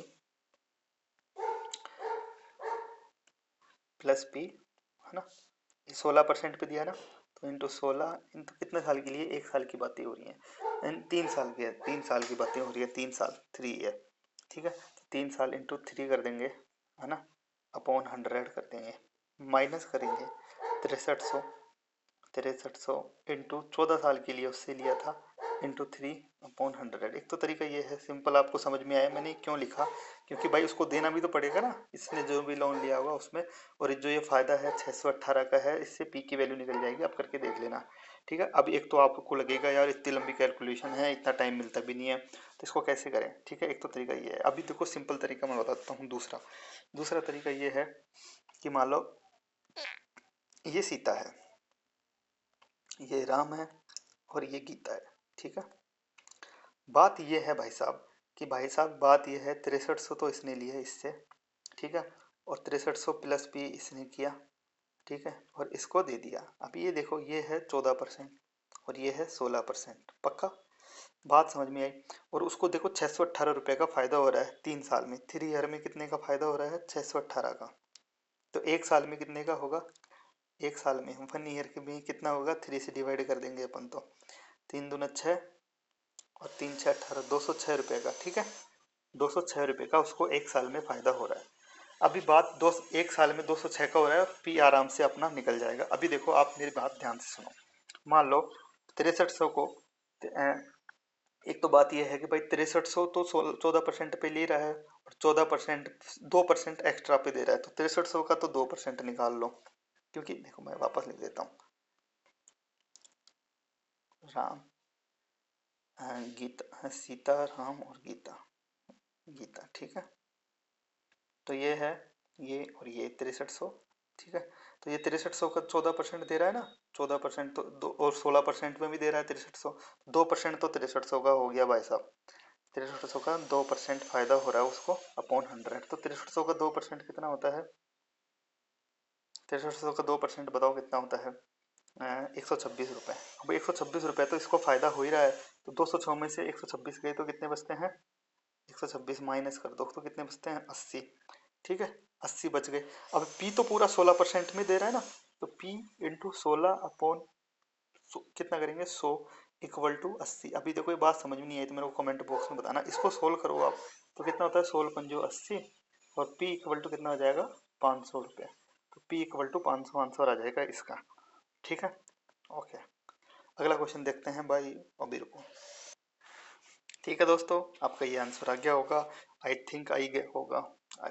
प्लस पी, है ना, 16% पे दिया ना, तो इंटू 16 इंटू कितने साल के लिए, 1 साल की बातें हो रही हैं, 3 साल की है, 3 साल की बातें हो रही है, 3 साल, 3 ईयर। ठीक है, तो 3 साल इंटू 3 कर देंगे, है ना, अपॉन 100 कर देंगे, माइनस करेंगे 6300, 6300 इंटू 14 साल के लिए उससे लिया था, इंटू 3/100। एक तो तरीका ये है, सिंपल, आपको समझ में आया मैंने क्यों लिखा, क्योंकि भाई उसको देना भी तो पड़ेगा ना, इसने जो भी लोन लिया होगा उसमें। और जो ये फायदा है 618 का है, इससे पी की वैल्यू निकल जाएगी, आप करके देख लेना। ठीक है, अब एक तो आपको लगेगा यार इतनी लंबी कैलकुलेशन है, इतना टाइम मिलता भी नहीं है, तो इसको कैसे करें। ठीक है, एक तो तरीका ये है। अभी देखो सिंपल तरीका मैं बताता हूँ दूसरा। दूसरा तरीका ये है कि मान लो ये सीता है, ये राम है और ये गीता है। ठीक है, बात ये है भाई साहब कि भाई साहब बात ये है 6300 तो इसने लिया इससे। ठीक है, और 6300 प्लस पी इसने किया। ठीक है, और इसको दे दिया। अब ये देखो ये है 14% और ये है 16%, पक्का बात समझ में आई। और उसको देखो 618 रुपये का फायदा हो रहा है 3 साल में, 3 ईयर में कितने का फायदा हो रहा है, 618 का। तो 1 साल में कितने का होगा, 1 साल में 1 ईयर के में कितना होगा, 3 से डिवाइड कर देंगे अपन तो, 3 दूना 6 और 3 6 18, 206 रुपये का। ठीक है, 206 रुपये का उसको 1 साल में फायदा हो रहा है। अभी बात 1 साल में 206 का हो रहा है, पी आराम से अपना निकल जाएगा। अभी देखो आप मेरी बात ध्यान से सुनो, मान लो 6300 को, एक तो बात यह है कि भाई 6300 तो 14% पे ले रहा है, और 14% 2% एक्स्ट्रा पे दे रहा है, तो 6300 का तो 2% निकाल लो। क्योंकि देखो मैं वापस लिख देता हूँ, राम, गीता, सीता राम और गीता, गीता। ठीक है, तो ये है, ये और ये 6300। ठीक है, तो ये 6300 का 14% दे रहा है ना, 14% तो दो, और 16% में भी दे रहा है 6300, 2% तो 6300 का हो गया भाई साहब। 6300 का 2% फायदा हो रहा है उसको अपॉन 100। तो 6300 का 2% कितना होता है, 6300 का 2% बताओ कितना होता है, 126 रुपये। अब 126 रुपये तो इसको फायदा हो ही रहा है, तो 206 में से 126 गए तो कितने बचते हैं, 126 माइनस कर दो तो कितने बचते हैं, 80। ठीक है, 80 बच गए। अब पी तो पूरा 16% में दे रहा है ना, तो पी इंटू 16 अपॉन कितना करेंगे, 100 = 80। अभी देखो ये बात समझ में नहीं आई तो मेरे को कमेंट बॉक्स में बताना, इसको सोल्व करो आप, तो कितना होता है 16×5 = 80, और पी इक्वल टू कितना आ जाएगा, 500 रुपये। तो पी इक्वल टू 500 आंसर आ जाएगा इसका। ठीक है, ओके, अगला क्वेश्चन देखते हैं भाई अबीर को। ठीक है दोस्तों, आपका ये आंसर आ गया होगा, आई थिंक आई गया होगा,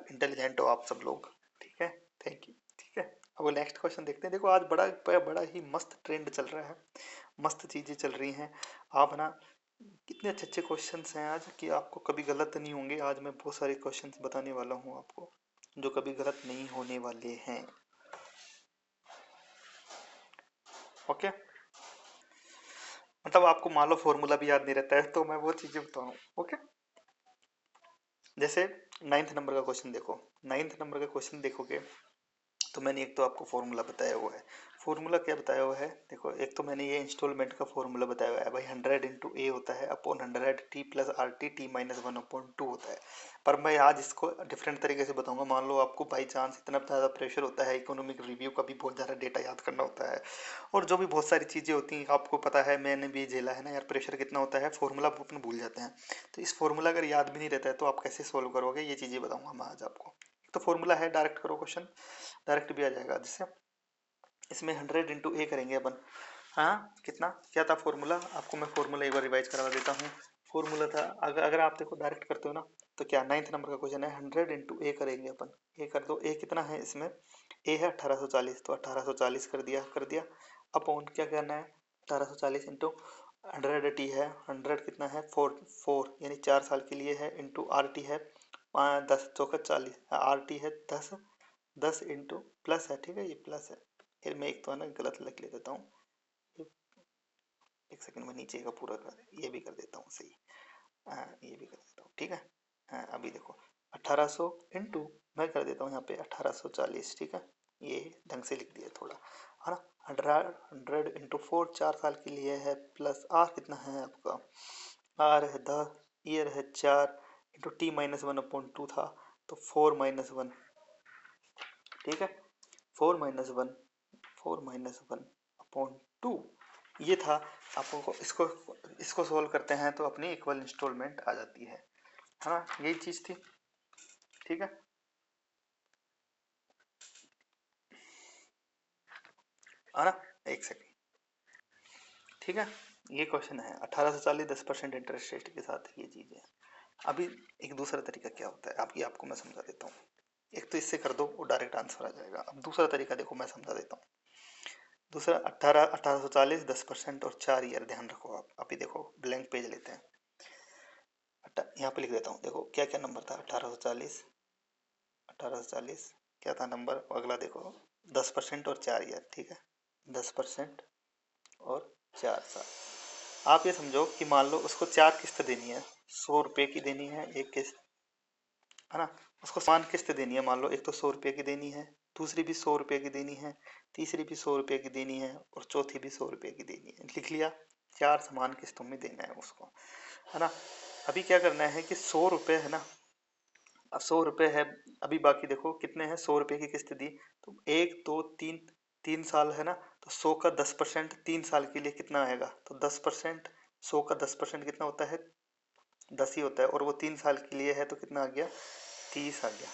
इंटेलिजेंट हो आप सब लोग। ठीक है, थैंक यू। ठीक है, अब नेक्स्ट क्वेश्चन देखते हैं। देखो आज बड़ा बड़ा ही मस्त ट्रेंड चल रहा है, मस्त चीज़ें चल रही हैं। आप ना कितने अच्छे अच्छे क्वेश्चंस हैं आज कि आपको कभी गलत नहीं होंगे। आज मैं बहुत सारे क्वेश्चंस बताने वाला हूँ आपको जो कभी गलत नहीं होने वाले हैं। ओके, मतलब आपको मान लो फॉर्मूला भी याद नहीं रहता है तो मैं वो चीज़ें बताऊँ। ओके, जैसे नाइन्थ नंबर का क्वेश्चन देखो, नाइन्थ नंबर का क्वेश्चन देखोगे तो मैंने एक तो आपको फॉर्मूला बताया हुआ है। फॉर्मूला क्या बताया हुआ है देखो, एक तो मैंने ये इंस्टॉलमेंट का फॉर्मूला बताया हुआ है भाई, 100 इंटू ए होता है upon 100 T plus R T T minus one upon two होता है। पर मैं आज इसको डिफरेंट तरीके से बताऊंगा। मान लो आपको बाई चांस इतना ज़्यादा प्रेशर होता है, इकोनॉमिक रिव्यू का भी बहुत ज़्यादा डेटा याद करना होता है, और जो भी बहुत सारी चीज़ें होती हैं आपको पता है, मैंने भी झेला है ना यार, प्रेशर कितना होता है, फॉर्मूला अपन भूल जाते हैं। तो इस फॉर्मूला अगर याद भी नहीं रहता है तो आप कैसे सोल्व करोगे, ये चीज़ें बताऊंगा मैं आज आपको। तो फॉर्मूला है, डायरेक्ट करो क्वेश्चन, डायरेक्ट भी आ जाएगा। जैसे इसमें 100 इंटू ए करेंगे अपन। हाँ, कितना क्या था फॉर्मूला, आपको मैं फॉर्मूला एक बार रिवाइज करवा देता हूँ। फॉर्मूला था, अगर अगर आप देखो डायरेक्ट करते हो ना, तो क्या नाइन्थ नंबर का क्वेश्चन है, 100 इंटू ए करेंगे अपन। ए कर दो, ए कितना है इसमें, ए है 1840, तो 1840 कर दिया अपॉन क्या करना है, 1840 इंटू 100 टी है, 100 कितना है, फोर फोर यानी 4 साल के लिए है, इंटू आर टी है 10 चौका 40, आर टी है 10, 10 इंटू प्लस है, ठीक है ये प्लस है। फिर मैं एक तो है ना गलत लिख ले देता हूँ, एक सेकंड में नीचे का पूरा कर, ये भी कर देता हूँ सही। हाँ ये भी कर देता हूँ, ठीक है। हाँ अभी देखो 1800 इंटू, मैं कर देता हूँ यहाँ पे 1840, ठीक है, ये ढंग से लिख दिया थोड़ा, है ना। 100 इंटू 4, 4 साल के लिए है, प्लस आर कितना है आपका, आर है 10, ईयर है 4, into T minus one upon two था, तो 4 - 1, ठीक है, 4 - 1, 4 - 1 अपॉन टू, ये था। आपको इसको इसको सोल्व करते हैं तो अपनी इक्वल इंस्टॉलमेंट आ जाती है ना, यही चीज थी, ठीक है। है ना, एक सेकंड, ठीक है। ये क्वेश्चन है 1840 10% इंटरेस्ट रेट के साथ ये चीज है। अभी एक दूसरा तरीका क्या होता है, आपकी आपको मैं समझा देता हूँ। एक तो इससे कर दो वो डायरेक्ट आंसर आ जाएगा। अब दूसरा तरीका देखो, मैं समझा देता हूँ। दूसरा 1840 10% और 4 ईयर, ध्यान रखो आप। अभी देखो ब्लैंक पेज लेते हैं, यहाँ पे लिख देता हूँ, देखो क्या क्या नंबर था, 1840, 1840 क्या था नंबर, अगला देखो 10% और 4 ईयर, ठीक है, 10% और 4 साल। आप ये समझो कि मान लो उसको 4 किस्त देनी है, 100 रुपये की देनी है एक किस्त, है ना। उसको समान किस्त देनी है, मान लो एक तो 100 रुपये की देनी है, दूसरी भी 100 रुपये की देनी है, तीसरी भी 100 रुपये की देनी है, और चौथी भी 100 रुपये की देनी है, लिख लिया। 4 समान किस्तों में देना है उसको, है ना। अभी क्या करना है कि 100 रुपये है ना, अब 100 रुपये है, अभी बाकी देखो कितने हैं, 100 रुपये की किस्त दी, तो 1 2 3, 3 साल है ना, तो 100 का 10% 3 साल के लिए कितना आएगा, तो 10%, 100 का 10% कितना होता है, 10 ही होता है, और वो 3 साल के लिए है तो कितना आ गया, 30 आ गया,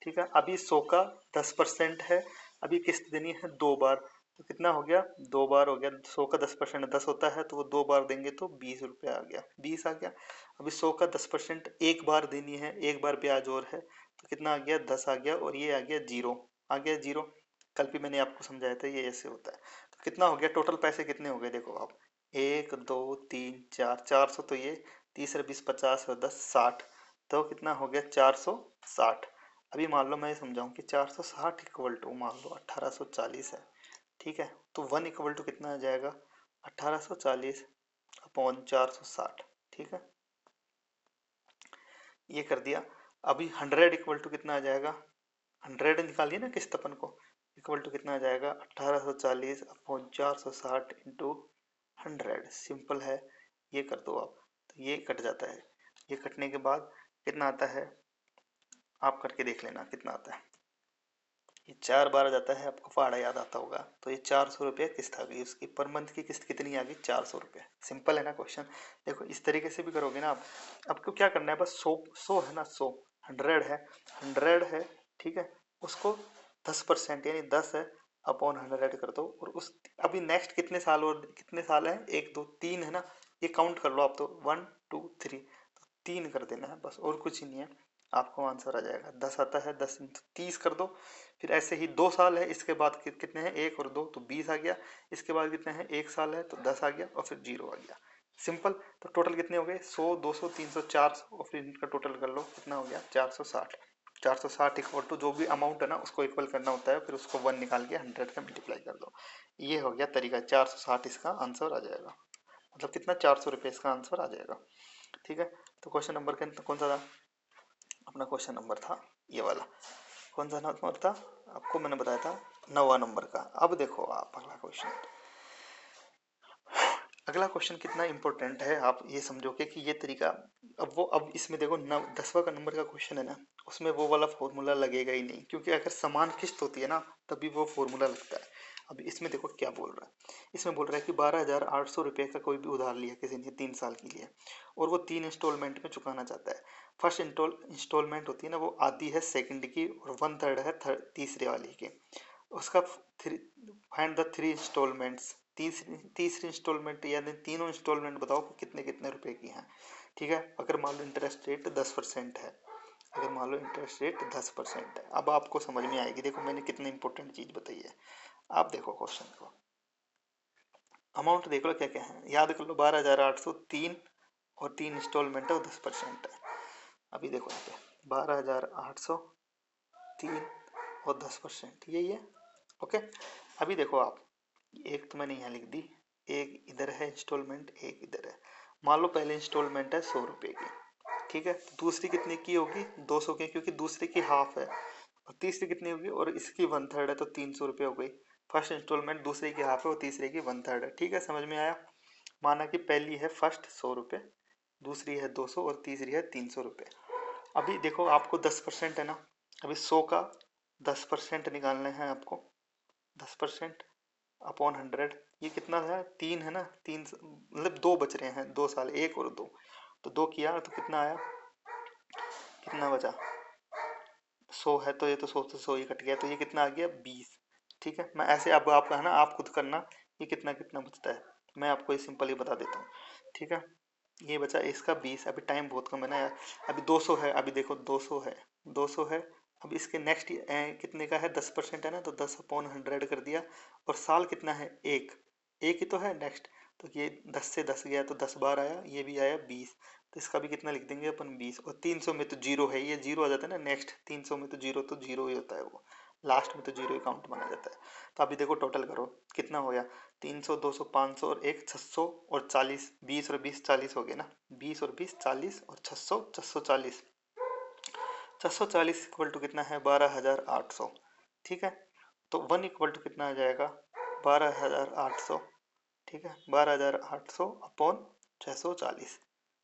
ठीक है। अभी 100 का 10% है, अभी किस्त देनी है 2 बार, तो कितना हो गया, 2 बार हो गया, 100 का 10% 10 होता है, तो वो 2 बार देंगे तो 20 रुपये आ गया, 20 आ गया। अभी 100 का 10% एक बार देनी है, एक बार ब्याज और है, तो कितना आ गया, 10 आ गया, और ये आ गया जीरो, आ गया जीरो। कल भी मैंने आपको समझाया था ये ऐसे होता है। तो कितना हो गया, टोटल पैसे कितने हो गए देखो आप, 1 2 3 4, 400, तो ये तीसरे 20 50 और 10 60, तो कितना हो गया, 460। अभी मान लो मैं समझाऊं कि 460 इक्वल टू मान लो 1840 है, ठीक है, तो 1 इक्वल टू कितना आ जाएगा, 1840 अपॉन 460, ठीक है, ये कर दिया। अभी 100 इक्वल टू कितना आ जाएगा, 100 निकालिए ना किस्त अपन को, इक्वल टू कितना आ जाएगा, 1840 अपॉन 460 इंटू 100, सिंपल है, ये कर दो आप, तो ये कट जाता है। ये कटने के बाद कितना आता है, आप करके देख लेना कितना आता है। ये 4 बार आ जाता है, आपको पहाड़ा याद आता होगा, तो ये 400 रुपये किस्त आ गई उसकी, पर मंथ की किस्त कितनी आ गई, 400 रुपये। सिंपल है ना क्वेश्चन, देखो इस तरीके से भी करोगे ना आप। आपको क्या करना है, बस 100 है ना, 100, 100 है, ठीक है, उसको 10% यानी 10 है अपॉन 100 कर दो, और उस अभी नेक्स्ट कितने साल, और कितने साल है, 1 2 3 है ना, ये काउंट कर लो आप, तो 1 2 3, तो 3 कर देना है बस, और कुछ ही नहीं है। आपको आंसर आ जाएगा। 10 आता है, 10 into 30 कर दो। फिर ऐसे ही 2 साल है, इसके बाद कितने हैं, 1 और 2 तो 20 आ गया। इसके बाद कितने हैं, 1 साल है तो 10 आ गया और फिर 0 आ गया। सिंपल। तो टोटल कितने हो गए, 100, 200, 300, 400 और फिर इनका टोटल कर लो, कितना हो गया, 460। 460 इक्वल टू जो भी अमाउंट है ना उसको इक्वल करना होता है, फिर उसको 1 निकाल के 100 का मल्टीप्लाई कर दो। ये हो गया तरीका, 460 इसका आंसर आ जाएगा। मतलब कितना, 400 रुपये इसका आंसर आ जाएगा। ठीक है। तो क्वेश्चन नंबर कौन सा था अपना, क्वेश्चन नंबर था ये वाला। कौन सा नंबर था, आपको मैंने बताया था 9वां नंबर का। अब देखो आप अगला क्वेश्चन। अगला क्वेश्चन कितना इंपॉर्टेंट है, आप ये समझोगे कि ये तरीका, अब इसमें देखो 10वां का नंबर का क्वेश्चन है ना, उसमें वो वाला फॉर्मूला लगेगा ही नहीं, क्योंकि अगर समान किस्त होती है ना तभी वो फॉर्मूला लगता है। अब इसमें देखो क्या बोल रहा है, इसमें बोल रहा है कि 12,800 रुपये का कोई भी उधार लिया किसी ने 3 साल के लिए, और वो 3 इंस्टॉलमेंट में चुकाना चाहता है। फर्स्ट इंस्टॉलमेंट होती है ना, वो आधी है सेकंड की और 1/3 है तीसरे वाली की। उसका फाइंड द 3 इंस्टॉलमेंट्स, तीसरी इंस्टॉलमेंट यानी तीनों इंस्टॉलमेंट बताओ कि कितने कितने रुपए की हैं। ठीक है। अगर मान लो इंटरेस्ट रेट 10% है, अगर मान लो इंटरेस्ट रेट 10% है, अब आपको समझ में आएगी। देखो मैंने कितनी इंपॉर्टेंट चीज बताई है। आप देखो क्वेश्चन को, अमाउंट देख लो क्या क्या है, याद कर लो, 12,803 और 3 इंस्टॉलमेंट है और 10% है। अभी देखो यहाँ पे 12,803 और 10% यही है। ओके। अभी देखो आप, एक तो मैंने यहाँ लिख दी, एक इधर है इंस्टॉलमेंट, एक इधर है। मान लो पहले इंस्टॉलमेंट है 100 रुपये की, ठीक है। दूसरी कितने की होगी, 200 की, क्योंकि दूसरे की हाफ है। और तीसरी कितनी होगी, और इसकी 1/3 है तो 300 रुपये हो गई। फर्स्ट इंस्टॉलमेंट दूसरे की हाफ है और तीसरे की 1/3 है। ठीक है, समझ में आया। माना कि पहली है फर्स्ट 100 रुपये, दूसरी है 200 और तीसरी है 300 रुपये। अभी देखो आपको 10% है ना, अभी 100 का 10% निकालने हैं आपको। 10% अपॉन 100, ये कितना है, 3 है ना, 3 मतलब 2 बच रहे हैं, 2 साल, 1 और 2, तो 2 किया तो कितना आया, कितना बचा, 100 है तो ये तो 100 से 100 ही कट गया, तो ये कितना आ गया, 20। ठीक है। मैं ऐसे अब आपका है ना, आप खुद करना ये कितना कितना बचता है, मैं आपको ये सिंपल ही बता देता हूँ। ठीक है। ये बचा इसका 20, अभी टाइम बहुत कम है ना यार। अभी 200 है, अभी देखो 200 है, 200 है। अब इसके नेक्स्ट कितने का है, 10% है ना, तो 10 अपॉन 100 कर दिया। और साल कितना है, एक, एक ही तो है नेक्स्ट। तो ये 10 से 10 गया तो 10 बार आया, ये भी आया 20। तो इसका भी कितना लिख देंगे अपन, 20। और 300 में तो जीरो है, ये जीरो आ जाता है ना नेक्स्ट, 300 में तो जीरो ही होता है, वो लास्ट में तो जीरो ही काउंट माना जाता है। तो अभी देखो टोटल करो कितना हो गया, 300, 200, 500 और एक 600 और 40, 20 और 20 40 हो गए ना, 20 और 20 40 और 600 640, 640 इक्वल टू कितना है, 12,800। ठीक है। तो 1 इक्वल टू कितना आ जाएगा, 12,800। ठीक है, 12,800 अपॉन 640।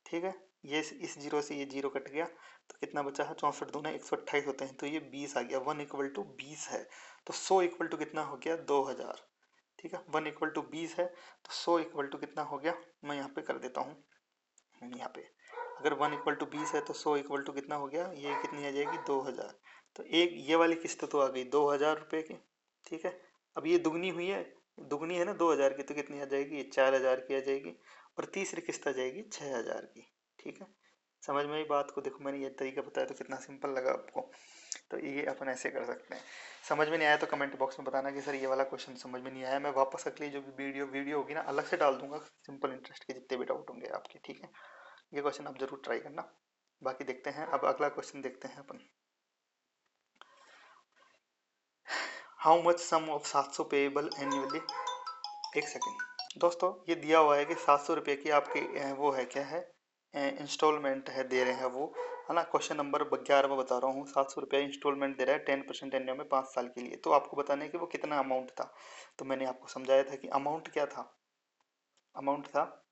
ठीक है। ये इस जीरो से ये जीरो कट गया, तो कितना बचा है, 64 दूना 128 होते हैं, तो ये 20 आ गया। 1 इक्वल टू 20 है, तो 100 इक्वल टू कितना हो गया, 2,000। ठीक है। 1 इक्वल टू 20 है तो 100 इक्वल टू कितना हो गया, मैं यहाँ पे कर देता हूँ, यहाँ पे अगर 1 इक्वल टू 20 है तो 100 इक्वल टू कितना हो गया, ये कितनी आ जाएगी, 2,000। तो एक ये वाली किस्त तो आ गई 2,000 रुपये की। ठीक है। अब ये दुगनी हुई है, दुगनी है ना 2,000 की, तो कितनी आ जाएगी, 4,000 की आ जाएगी। और तीसरी किस्त आ जाएगी 6,000 की। ठीक है। समझ में आई बात को, देखो मैंने ये तरीका बताया तो कितना सिंपल लगा आपको। तो ये अपन ऐसे कर सकते हैं। समझ में नहीं आया तो कमेंट बॉक्स में बताना कि सर ये वाला क्वेश्चन समझ में नहीं आया, मैं वापस अगली जो भी वीडियो होगी ना अलग से डाल दूंगा, सिंपल इंटरेस्ट के जितने भी डाउट होंगे आपके। ठीक है। ये क्वेश्चन आप जरूर ट्राई करना। बाकी देखते हैं, अब अगला क्वेश्चन देखते हैं अपन। How much sum of 700 payable annually. एक सेकेंड दोस्तों, ये दिया हुआ है कि 700 रुपये की आपकी वो है, क्या है, इंस्टॉलमेंट है, दे रहे हैं वो, है ना। क्वेश्चन नंबर 11 में बता रहा हूँ, 700 रुपये इंस्टॉलमेंट दे रहा है 10% एनुअल में 5 साल के लिए। तो आपको बताना है कि वो कितना अमाउंट था। तो मैंने आपको समझाया था कि अमाउंट क्या था, अमाउंट था,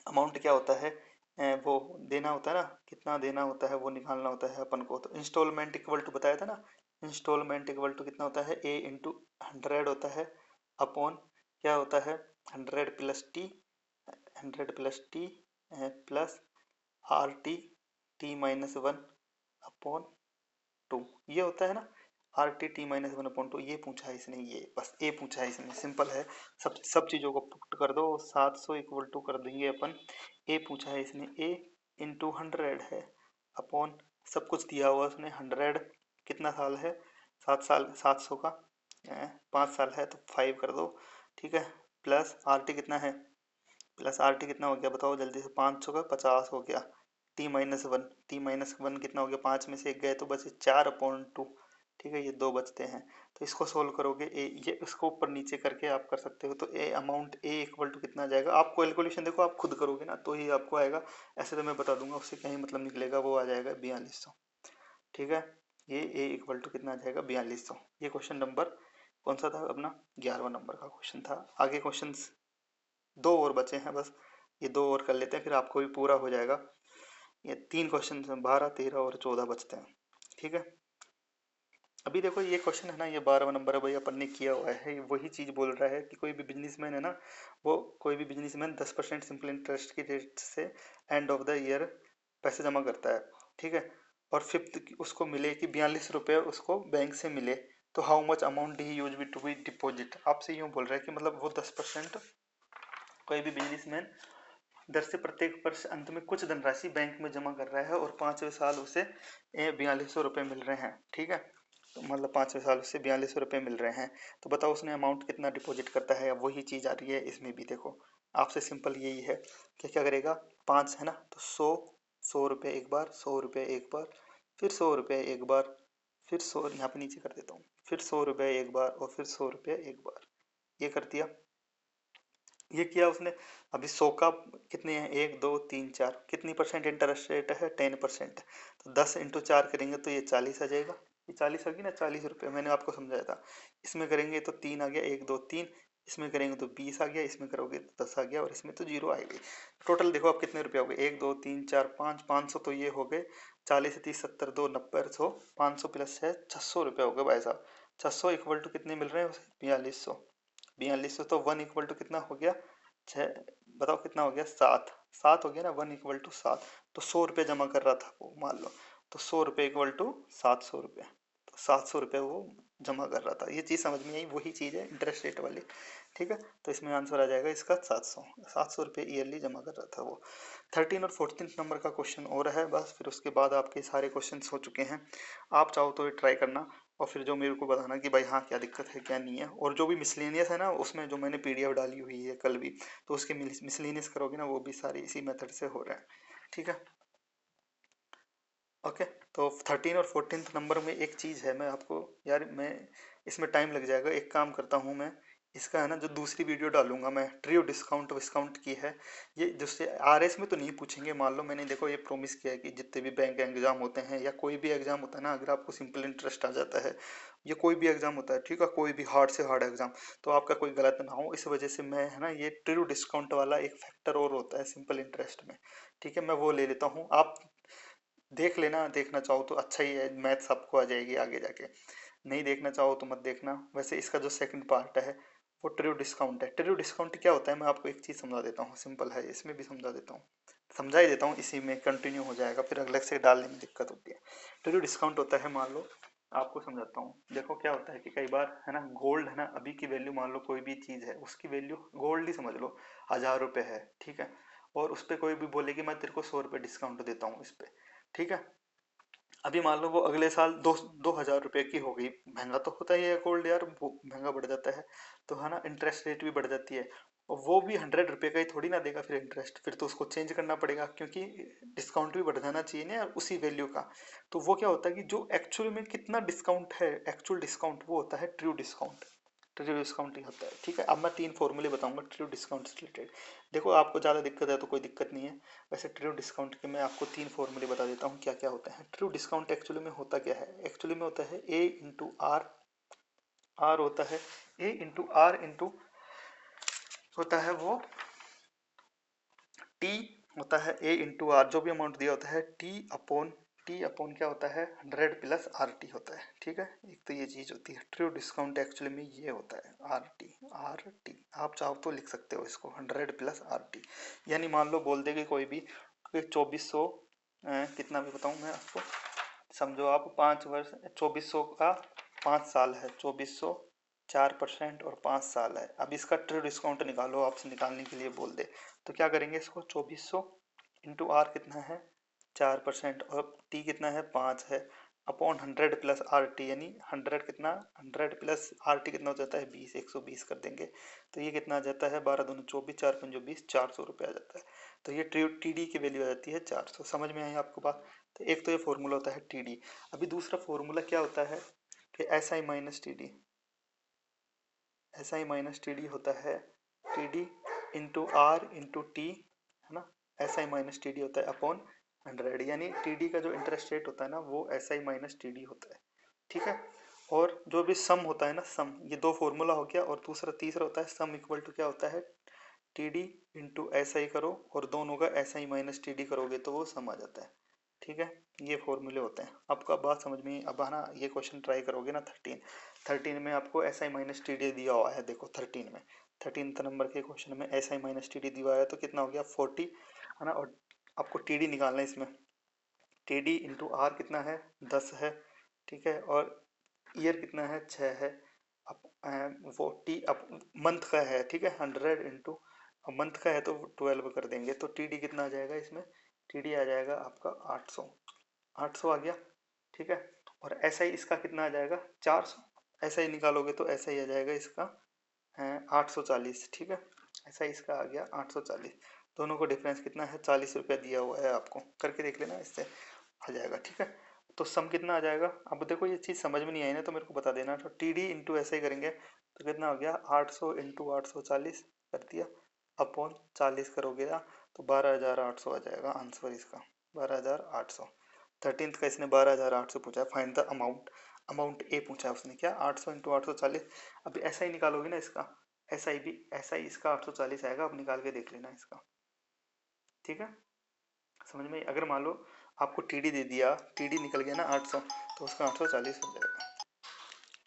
अमाउंट क्या होता है, वो देना होता है ना, कितना देना होता है वो निकालना होता है अपन को। तो इंस्टॉलमेंट इक्वल टू बताया था ना, इंस्टॉलमेंट इक्वल टू कितना होता है, ए इंटू 100 होता है, अपॉन क्या होता है, 100 plus T, 100 plus T plus R T, T minus 1 upon 2, ये होता है ना, आर टी टी माइनस 1/2। ये पूछा है इसने, ये बस ए पूछा है इसने, सिंपल है। सब चीज़ों को पुट कर दो, 700 इक्वल टू कर देंगे अपन, ए पूछा है इसने, ए इंटू 100 है अपॉन सब कुछ दिया हुआ उसने 100, कितना साल है, 7 साल, 700 का 5 साल है तो 5 कर दो, ठीक है। प्लस आर टी कितना है, प्लस आर टी कितना हो गया बताओ जल्दी से, 500 का 50 हो गया, T-1, T-1 कितना हो गया, 5 में से एक गए तो बचे 4/2, ठीक है, ये 2 बचते हैं। तो इसको सोल्व करोगे ए, ये इसको ऊपर नीचे करके आप कर सकते हो, तो ए अमाउंट ए इक्वल टू कितना आ जाएगा, आप कैलकुलेशन देखो, आप खुद करोगे ना तो ही आपको आएगा, ऐसे तो मैं बता दूंगा उससे क्या ही मतलब निकलेगा, वो आ जाएगा 4200, ठीक है। ये ए इक्वल टू कितना आ जाएगा 4200। ये क्वेश्चन नंबर कौन सा था अपना, 11वां नंबर का क्वेश्चन था। आगे क्वेश्चन 2 और बचे हैं बस, ये 2 और कर लेते हैं फिर आपको भी पूरा हो जाएगा। ये 3 क्वेश्चन 12, 13 और 14 बचते हैं, ठीक है। अभी देखो ये क्वेश्चन है ना, ये 12वां नंबर है, भाई अपन ने किया हुआ है, वही चीज बोल रहा है कि कोई भी बिजनेसमैन है ना, वो कोई भी बिजनेसमैन 10% सिंपल इंटरेस्ट की रेट से एंड ऑफ द ईयर पैसे जमा करता है, ठीक है। और फिफ्थ उसको मिले कि 42 रुपये उसको बैंक से मिले, तो how much amount he use to be deposit, आपसे यूँ बोल रहा है कि मतलब वो 10%, कोई भी बिजनेसमैन दर से प्रत्येक वर्ष अंत में कुछ धनराशि बैंक में जमा कर रहा है और 5वें साल उसे 4200 रुपये मिल रहे हैं, ठीक है। तो मतलब 5वें साल उसे 4200 रुपये मिल रहे हैं, तो बताओ उसने अमाउंट कितना डिपॉजिट करता है। अब वही चीज़ आ रही है इसमें भी, देखो आपसे सिंपल यही है कि क्या करेगा, 5 है ना, तो 100 रुपये एक बार, 100 रुपये एक बार, फिर 100 रुपये एक बार, फिर 100, यहाँ पे नीचे कर देता हूँ, फिर 100 रुपये एक बार और फिर 100 रुपये एक बार, ये कर दिया। ये किया उसने। अभी 100 का कितने हैं, 1 2 3 4, कितनी परसेंट इंटरेस्ट रेट है, 10%। तो 10 × 4 करेंगे तो ये 40 आ जाएगा, ये 40 आ गई ना, 40 रुपये मैंने आपको समझाया था। इसमें करेंगे तो 3 आ गया, 1 2 3, इसमें करेंगे तो 20 आ गया, इसमें करोगे तो 10 आ गया और इसमें तो 0 आएगी। टोटल देखो आप कितने रुपये हो गए, 1 2 3 4 5, 500 तो ये हो गए, 40 30 70 2 90 100, 500 प्लस है 600 रुपये हो गए भाई साहब। 600 इक्वल टू कितने मिल रहे हैं उसे, 4200। 4200 तो 1 इक्वल टू कितना हो गया, 6, बताओ कितना हो गया, 7, 7 हो गया ना, 1 इक्वल टू 7। तो 100 रुपये जमा कर रहा था वो, मान लो, तो 100 रुपये इक्वल टू 700 रुपये, तो 700 रुपये वो जमा कर रहा था। ये चीज़ समझ में आई, वही चीज़ है इंटरेस्ट रेट वाली, ठीक है। तो इसमें आंसर आ जाएगा इसका 700 रुपये ईयरली जमा कर रहा था वो। 13 और 14 नंबर का क्वेश्चन और है बस, फिर उसके बाद आपके सारे क्वेश्चन हो चुके हैं। आप चाहो तो ये ट्राई करना और फिर जो मेरे को बताना कि भाई हाँ क्या दिक्कत है क्या नहीं है। और जो भी मिसलेनियस है ना, उसमें जो मैंने पीडीएफ डाली हुई है कल भी, तो उसके मिसलेनियस करोगे ना, वो भी सारे इसी मेथड से हो रहे हैं, ठीक है। ओके, तो 13 और 14 नंबर में एक चीज़ है, मैं आपको, यार मैं इसमें टाइम लग जाएगा, एक काम करता हूँ मैं, इसका है ना जो दूसरी वीडियो डालूंगा मैं, ट्रियो डिस्काउंट विस्काउंट की है, ये जिससे आरएस में तो नहीं पूछेंगे। मान लो मैंने देखो ये प्रॉमिस किया है कि जितने भी बैंक एग्जाम होते हैं या कोई भी एग्जाम होता है ना, अगर आपको सिंपल इंटरेस्ट आ जाता है, ये कोई भी एग्जाम होता है, ठीक है, कोई भी हार्ड से हार्ड एग्जाम, तो आपका कोई गलत ना हो, इस वजह से मैं है ना, ये ट्रियो डिस्काउंट वाला एक फैक्टर और होता है सिंपल इंटरेस्ट में, ठीक है, मैं वो ले लेता हूँ। आप देख लेना, देखना चाहो तो अच्छा ही है, मैथ सबको आ जाएगी आगे जाके, नहीं देखना चाहो तो मत देखना। वैसे इसका जो सेकंड पार्ट है वो ट्रियो डिस्काउंट है। ट्रियो डिस्काउंट क्या होता है, मैं आपको एक चीज़ समझा देता हूँ, सिंपल है, इसमें भी समझा देता हूँ, समझा ही देता हूँ, इसी में कंटिन्यू हो जाएगा, फिर अलग से डालने में दिक्कत होती है। ट्रियो डिस्काउंट होता है, मान लो आपको समझाता हूँ, देखो क्या होता है कि कई बार है ना, गोल्ड है ना, अभी की वैल्यू मान लो कोई भी चीज़ है, उसकी वैल्यू गोल्ड ही समझ लो 1000 रुपये है, ठीक है, और उस पर कोई भी बोले कि मैं तेरे को 100 रुपये डिस्काउंट देता हूँ इस पर, ठीक है। अभी मान लो वो अगले साल 2000 रुपये की हो गई, महंगा तो होता ही है गोल्ड यार, वो महंगा बढ़ जाता है, तो है ना, इंटरेस्ट रेट भी बढ़ जाती है, और वो भी 100 रुपये का ही थोड़ी ना देगा फिर इंटरेस्ट, फिर तो उसको चेंज करना पड़ेगा, क्योंकि डिस्काउंट भी बढ़ जाना चाहिए ना यार उसी वैल्यू का। तो वो क्या होता है कि जो एक्चुअल में कितना डिस्काउंट है, एक्चुअल डिस्काउंट, वो होता है ट्रू डिस्काउंट। ट्रू डिस्काउंट ही होता है, ठीक है। अब मैं 3 फॉर्मूले बताऊंगा ट्रू डिस्काउंट से रिलेटेड, देखो आपको ज़्यादा दिक्कत है तो कोई दिक्कत नहीं है। वैसे ट्रू डिस्काउंट के मैं आपको 3 फॉर्मूले बता देता हूँ क्या क्या होते हैं। ट्रू डिस्काउंट एक्चुअली में होता क्या है, एक्चुअली में होता है ए इंटू आर, आर होता है ए इंटू आर इंटू होता है वो टी, होता है ए इंटू आर, जो भी अमाउंट दिया होता है टी अपॉन क्या होता है 100 प्लस आर टी होता है, ठीक है। एक तो ये चीज़ होती है ट्रू डिस्काउंट, एक्चुअली में ये होता है आर टी, आप चाहो तो लिख सकते हो इसको 100 प्लस आर टी। यानी मान लो बोल देगी कोई भी 2400, कितना भी बताऊँ मैं आपको, समझो आप 5 वर्ष, 2400 का 5 साल है, 2400 4% और 5 साल है। अब इसका ट्रू डिस्काउंट निकालो, आपसे निकालने के लिए बोल दे, तो क्या करेंगे इसको, 2400 इंटू आर कितना है 4% और टी कितना है 5 है अपॉन 100 प्लस आर टी, यानी 100 कितना 100 प्लस आर टी कितना हो जाता है 20, 120 कर देंगे तो ये कितना आ जाता है 12 दूनी 24, 4 पंजो 20, 400 रुपये आ जाता है। तो ये टी डी की वैल्यू आ जाती है 400। समझ में आई आपको बात? तो एक तो ये फॉर्मूला होता है टी डी। अभी दूसरा फॉर्मूला क्या होता है कि S I minus T D, S I minus T D होता है T D into R into T, है ना। S I minus T D होता है अपॉन 100, यानी टी डी का जो इंटरेस्ट रेट होता है ना वो S I minus T D होता है, ठीक है। और जो भी सम होता है ना, सम, ये दो फॉर्मूला हो गया। और दूसरा तीसरा होता है सम इक्वल टू क्या होता है T D into S I करो और दोनों का S I minus T D करोगे तो वो सम आ जाता है, ठीक है। ये फॉर्मूले होते हैं। आपका बात समझ में? अब आना ये क्वेश्चन ट्राई करोगे ना 13 में आपको S I minus T D दिया हुआ है। देखो 13 नंबर के क्वेश्चन में S I minus T D दिया हुआ है तो कितना हो गया 40, है ना। और आपको टी डी निकालना है इसमें। टी डी इंटू आर कितना है 10 है, ठीक है। और ईयर कितना है 6 है। अब वो टी अब मंथ का है, ठीक है। 100 इंटू मंथ का है तो 12 कर देंगे तो टी डी कितना आ जाएगा इसमें, टी डी आ जाएगा आपका 800, 800 आ गया, ठीक है। और ऐसा ही इसका कितना आ जाएगा 400, ऐसा ही निकालोगे तो ऐसा ही आ जाएगा इसका 840, ठीक है। ऐसा ही इसका आ गया 840। दोनों को डिफरेंस कितना है 40 रुपया दिया हुआ है, आपको करके देख लेना, इससे आ जाएगा, ठीक है। तो सम कितना आ जाएगा? अब देखो ये चीज़ समझ में नहीं आई ना तो मेरे को बता देना। तो टी डी इंटू ऐसे ही करेंगे तो कितना हो गया 800 इंटू 840 कर दिया अपॉन 40 करोगे ना तो 12,800 आ जाएगा आंसर इसका, 12,800। 13th का इसने 12,800 पूछा है, फाइंड द अमाउंट। अमाउंट ए पूछा है उसने, क्या 800 इंटू 840। अभी ऐसा ही निकालोगे ना इसका, ऐसा ही भी ऐसा ही इसका 840 आएगा। अब निकाल के देख लेना इसका, ठीक है। समझ में? अगर मान लो आपको टीडी दे दिया, टीडी निकल गया ना 800 तो उसका 840 हो जाएगा।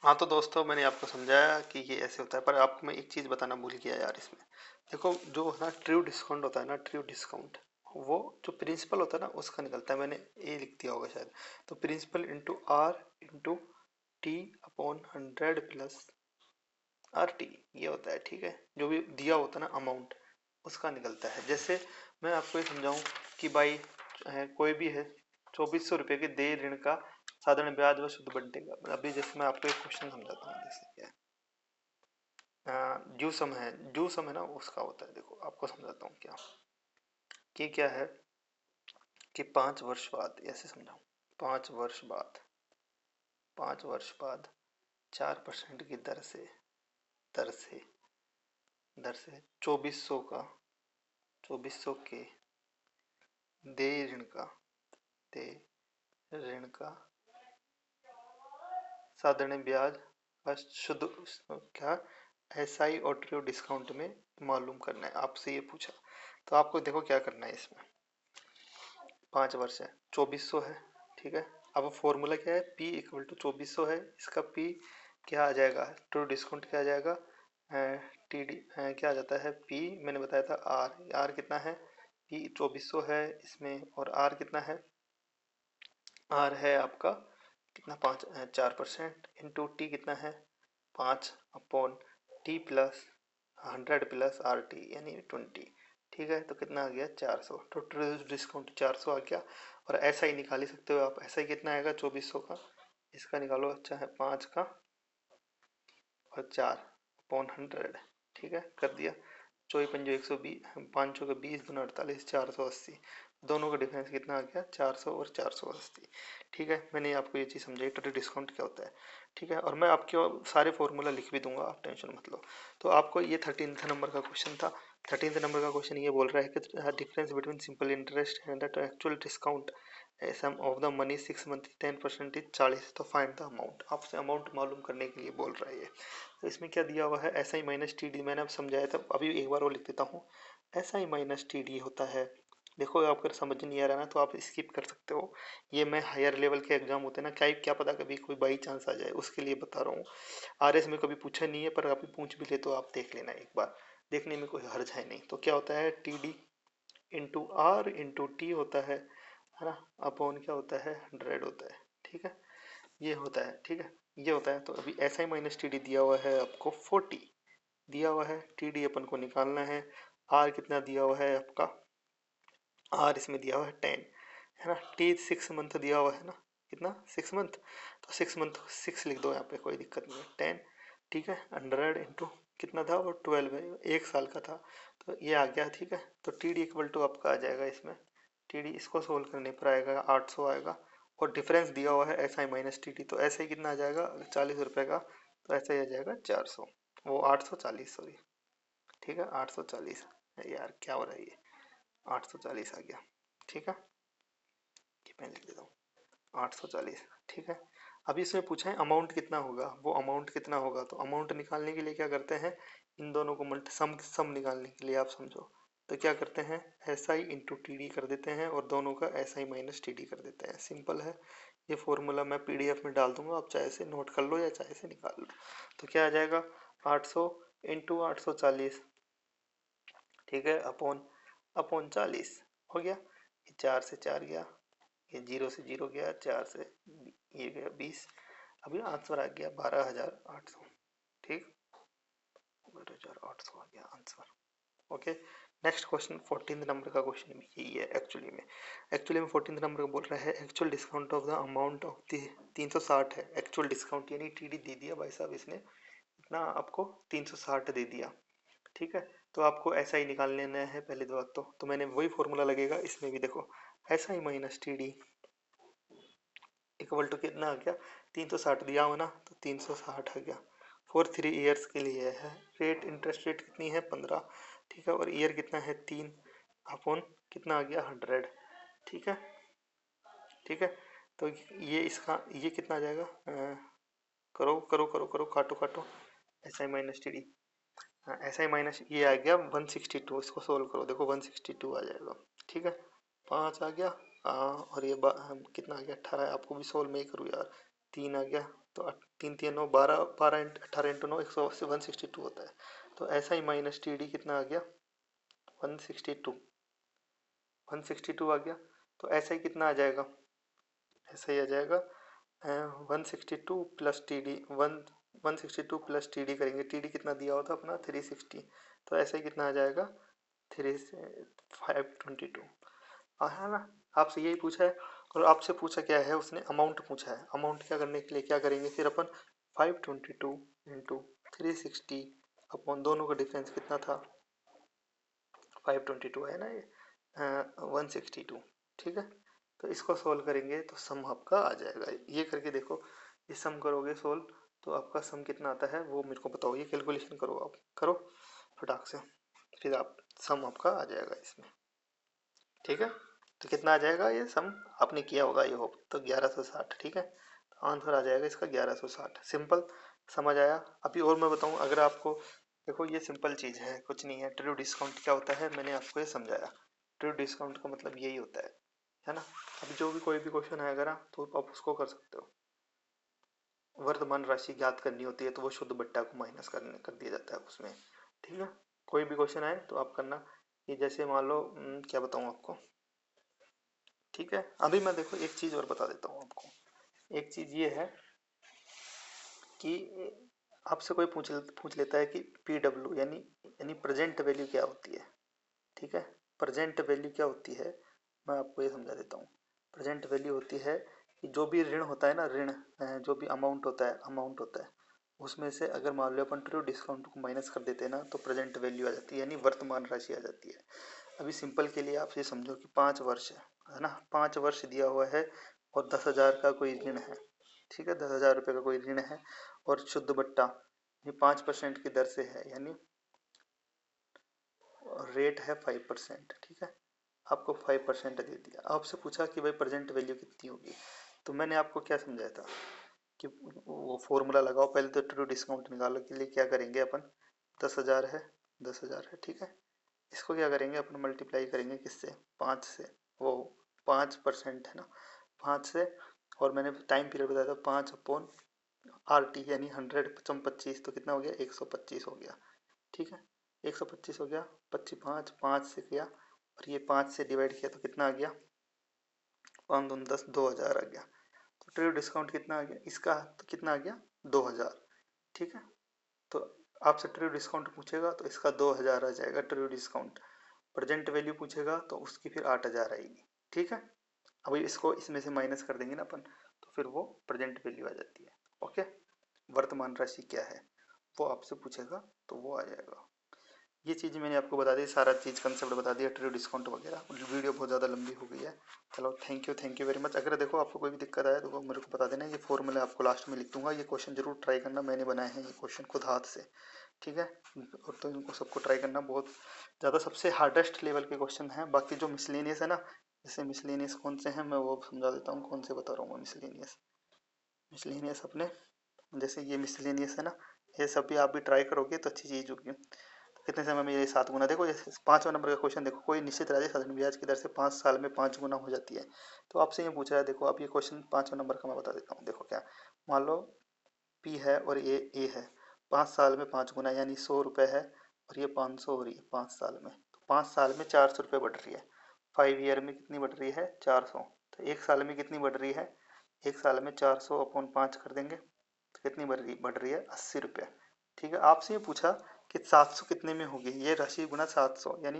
हाँ तो दोस्तों मैंने आपको समझाया कि ये ऐसे होता है, पर आपको मैं एक चीज़ बताना भूल गया यार इसमें। देखो जो ना ट्रू डिस्काउंट होता है ना, ट्रू डिस्काउंट वो जो प्रिंसिपल होता है ना उसका निकलता है। मैंने ए लिख दिया होगा शायद। तो principal into R into T upon 100 plus R T, ये होता है, ठीक है। जो भी दिया होता है ना अमाउंट उसका निकलता है। जैसे मैं आपको ये समझाऊं कि भाई कोई भी है 2400 रुपये के देय ऋण का साधारण ब्याज व शुद्ध बंटेगा। अभी जैसे मैं आपको एक क्वेश्चन समझाता हूँ, जैसे क्या ड्यू सम है, ड्यू सम है ना उसका होता है। देखो आपको समझाता हूँ क्या कि क्या है कि 5 वर्ष बाद, ऐसे समझाऊँ, 5 वर्ष बाद, 5 वर्ष बाद 4% की दर से दर से 2400 का 2400 के देय ऋण का साधारण ब्याज का शुद्ध क्या एसआई और ट्रू डिस्काउंट में मालूम करना है, आपसे ये पूछा। तो आपको देखो क्या करना है इसमें। 5 वर्ष है, 2400 है, ठीक है। अब फॉर्मूला क्या है, P इक्वल टू 2400 है, इसका P क्या आ जाएगा, ट्रू डिस्काउंट क्या आ जाएगा, टी डी क्या आ जाता है P, मैंने बताया था आर कितना है, P 2400 है इसमें, और आर कितना है, आर है आपका कितना 4% इंटू टी कितना है 5 upon T plus 100 plus R T यानी 20, ठीक है। तो कितना आ गया 400। टोटल डिस्काउंट 400 आ गया। और ऐसा ही निकाल ही सकते हो आप, ऐसा ही कितना आएगा 2400 का, इसका निकालो, अच्छा है 5 का और 4 अपॉन 100, ठीक है, कर दिया। 24 पंजो 120, 5 का 20 दूना 48, 480। दोनों का डिफरेंस कितना आ गया 400 और 480, ठीक है। मैंने आपको ये चीज़ समझाई टोटल डिस्काउंट क्या होता है, ठीक है। और मैं आपके सारे फॉर्मूला लिख भी दूंगा, आप टेंशन मत लो। तो आपको ये 13th नंबर का क्वेश्चन था। 13th नंबर का क्वेश्चन ये बोल रहा है कि difference between simple interest and the actual discount sum of the money 6 month 10% is 40। तो फाइंड द अमाउंट, आपसे अमाउंट मालूम करने के लिए बोल रहा है ये। तो इसमें क्या दिया हुआ है, S I minus T D, मैंने अब समझाया था, अभी एक बार और लिख देता हूँ। S I minus T D होता है, देखो आपको समझ नहीं आ रहा ना तो आप स्किप कर सकते हो। ये मैं हायर लेवल के एग्जाम होते हैं ना, क्या पता कभी कोई बाई चांस आ जाए, उसके लिए बता रहा हूँ। आरएस में कभी पूछा नहीं है, पर अभी पूछ भी ले तो आप देख लेना एक बार, देखने में कोई हर्ज है नहीं। तो क्या होता है T D into R into T होता है ना, अपॉन क्या होता है 100 होता है, ठीक है। ये होता है, ठीक है, ये होता है। तो अभी S I minus T D दिया हुआ है आपको 40 दिया हुआ है, टी डी अपन को निकालना है। आर कितना दिया हुआ है आपका, आर इसमें दिया हुआ है 10, है ना। टी 6 मंथ दिया हुआ है ना, कितना 6 मंथ, तो 6 मंथ 6 लिख दो यहाँ पे, कोई दिक्कत नहीं है। 10, ठीक है, 100 इंटू कितना था वो 12 है, 1 साल का था, तो ये आ गया। ठीक है, तो टी डी इक्वल टू आपका आ जाएगा इसमें, टी डी इसको सोल्व करने पर आएगा 800 आएगा, और डिफरेंस दिया हुआ है S I minus T T, तो ऐसे ही कितना आ जाएगा 40 रुपये का, तो ऐसे ही आ जाएगा 400, वो 840 सॉरी, ठीक है 840। यार क्या हो रहा है ये, 840 आ गया। ठीक है, ये मैं लिख देता हूँ 840। ठीक है, अभी इसमें पूछा है अमाउंट कितना होगा, वो अमाउंट कितना होगा, तो अमाउंट निकालने के लिए क्या करते हैं, इन दोनों को मल्टी सम निकालने के लिए आप समझो, तो क्या करते हैं S I into T D कर देते हैं, और दोनों का S I minus T D कर देते हैं, सिंपल है। ये फॉर्मूला मैं पीडीएफ में डाल दूंगा, आप चाहे से नोट कर लो या चाहे से निकाल लो। तो क्या आ जाएगा 800 इंटू 840, ठीक है, अपॉन अपॉन 40 हो गया, ये 4 से 4 गया, ये 0 से 0 गया, 4 से ये गया 20, अभी आंसर आ गया 12,800। ठीक, 12,800 आ गया answer. Okay, next question 14 number का क्वेश्चन भी यही है एक्चुअली में 14 नंबर का बोल रहा है actual discount of the amount of the 360 है, एक्चुअल डिस्काउंट यानी टीडी दे दिया भाई साहब इसने, इतना आपको 360 दे दिया। ठीक है, तो आपको ऐसा ही निकाल लेना है पहले बात तो मैंने वही फॉर्मूला लगेगा इसमें भी, देखो ऐसा ही minus T D equal to कितना आ गया 360 दिया हो ना, तो 360 आ गया, फॉर 3 ईयर्स के लिए है। रेट इंटरेस्ट रेट कितनी है 15, ठीक है, और ईयर कितना है 3, अपॉन कितना आ गया 100। ठीक है, ठीक है, तो ये इसका ये कितना आ जाएगा, करो करो करो करो, काटो काटो, S I minus T D, हाँ एस आई माइनस ये आ गया 162, इसको सोल्व करो, देखो 162 आ जाएगा। ठीक है, 5 आ गया, और ये कितना आ गया 18, आपको भी सोल्व में ही करूँ यार, 3 आ गया, तो 3 3 9 12, 18 इंटू 9 180, 162 होता है, तो ऐसा ही माइनस टी डी कितना आ गया 162, 162 आ गया, तो ऐसा ही कितना आ जाएगा, ऐसा ही आ जाएगा 162 plus T D 162 plus T D करेंगे, टी डी कितना दिया होता अपना 360, तो ऐसा ही कितना आ जाएगा 522 है ना। आपसे यही पूछा है, और आपसे पूछा क्या है उसने, अमाउंट पूछा है, अमाउंट क्या करने के लिए क्या करेंगे फिर अपन 522 इंटू 360 अपॉन दोनों का डिफरेंस कितना था 522 है ना ये 162। ठीक है, तो इसको सोल्व करेंगे तो सम आपका आ जाएगा, ये करके देखो, ये सम करोगे सोल्व, तो आपका सम कितना आता है वो मेरे को बताओ, ये कैलकुलेशन करो, आप करो फटाक से, फिर आप सम आपका आ जाएगा इसमें। ठीक है, तो कितना आ जाएगा ये सम, आपने किया होगा ये होप, तो 1160। ठीक है, तो आंसर आ जाएगा इसका 1160, सिंपल, समझ आया। अभी और मैं बताऊं अगर आपको, देखो ये सिंपल चीज़ है, कुछ नहीं है, ट्रू डिस्काउंट क्या होता है मैंने आपको ये समझाया, ट्रू डिस्काउंट का मतलब यही होता है ना। अभी जो भी कोई भी क्वेश्चन आएगा ना तो आप उसको कर सकते हो, वर्तमान राशि ज्ञात करनी होती है तो वो शुद्ध बट्टा को माइनस करने कर दिया जाता है उसमें। ठीक है, कोई भी क्वेश्चन आए तो आप करना, ये जैसे मान लो क्या बताऊँ आपको। ठीक है, अभी मैं देखो एक चीज़ और बता देता हूँ आपको, एक चीज़ ये है कि आपसे कोई पूछ लेता है कि पी डब्ल्यू यानी प्रेजेंट वैल्यू क्या होती है। ठीक है, प्रेजेंट वैल्यू क्या होती है मैं आपको ये समझा देता हूँ। प्रेजेंट वैल्यू होती है कि जो भी ऋण होता है ना, ऋण जो भी अमाउंट होता है उसमें से अगर मान लो अपन ट्रू डिस्काउंट को माइनस कर देते हैं ना, तो प्रेजेंट वैल्यू आ जाती है, यानी वर्तमान राशि आ जाती है। अभी सिंपल के लिए आप ये समझो कि 5 वर्ष है ना, 5 वर्ष दिया हुआ है, और 10,000 का कोई ऋण है। ठीक है, 10,000 रुपये का कोई ऋण है, और शुद्ध बट्टा ये 5% की दर से है, यानी रेट है 5%। ठीक है, आपको 5% दे दिया, आपसे पूछा कि भाई प्रेजेंट वैल्यू कितनी होगी, तो मैंने आपको क्या समझाया था कि वो फॉर्मूला लगाओ, पहले तो ट्रू डिस्काउंट निकालो के लिए क्या करेंगे अपन, 10,000 है, 10,000 है, ठीक है, इसको क्या करेंगे अपन मल्टीप्लाई करेंगे किससे 5 से, वो 5% है ना, 5 से, और मैंने टाइम पीरियड बताया था 5/RT यानी 100/25, तो कितना हो गया 125 हो गया। ठीक है, 125 हो गया, 25 5 से किया, और ये 5 से डिवाइड किया तो कितना आ गया 5 दूनी 10, 2,000 आ गया। तो ट्रू डिस्काउंट कितना आ गया इसका, तो कितना आ गया 2,000। ठीक है, तो आपसे ट्रू डिस्काउंट पूछेगा तो इसका 2,000 आ जाएगा ट्रू डिस्काउंट, प्रेजेंट वैल्यू पूछेगा तो उसकी फिर 8,000 आएगी। ठीक है, अभी इसको इसमें से माइनस कर देंगे ना अपन, तो फिर वो प्रेजेंट वैल्यू आ जाती है। ओके, वर्तमान राशि क्या है वो आपसे पूछेगा तो वो आ जाएगा। ये चीज़ मैंने आपको बता दी, सारा चीज़ कंसेप्ट बता दिया, ट्रू डिस्काउंट वगैरह। वीडियो बहुत ज़्यादा लंबी हो गई है। चलो थैंक यू वेरी मच। अगर देखो आपको कोई भी दिक्कत आए तो मेरे को बता देना। ये फॉर्मूला आपको लास्ट में लिख दूंगा, ये क्वेश्चन जरूर ट्राई करना, मैंने बनाए हैं ये क्वेश्चन खुद हाथ से, ठीक है। और तो इनको सबको ट्राई करना, बहुत ज़्यादा सबसे हार्डेस्ट लेवल के क्वेश्चन हैं। बाकी जो मिसलेनियस है ना, जैसे मिसलेनियस कौन से हैं मैं वो समझा देता हूँ, कौन से बता रहा हूँ मैं मिसलेनियस। मिसलेनियस अपने जैसे ये मिसलेनियस है ना, ये सब भी आप भी ट्राई करोगे तो अच्छी चीज़ होगी। कितने समय में ये 7 गुना, देखो जैसे 5वां नंबर का क्वेश्चन देखो, कोई निश्चित राशि साधारण ब्याज की दर से 5 साल में 5 गुना हो जाती है। तो आपसे ये पूछ रहा है, देखो आप ये क्वेश्चन 5वां नंबर का मैं बता देता हूँ। देखो क्या, मान लो पी है और ये ए है, 5 साल में 5 गुना यानी 100 रुपये है, और ये 500 हो रही है 5 साल में, तो 5 साल में 400 रुपये बढ़ रही है। 5 ईयर में कितनी बढ़ रही है 400, तो एक साल में कितनी बढ़ रही है, एक साल में 400 अपॉन 5 कर देंगे तो कितनी बढ़ रही है 80 रुपये। ठीक है, आपसे ये पूछा कि 700 कितने में होगी, ये राशि गुना 700, यानी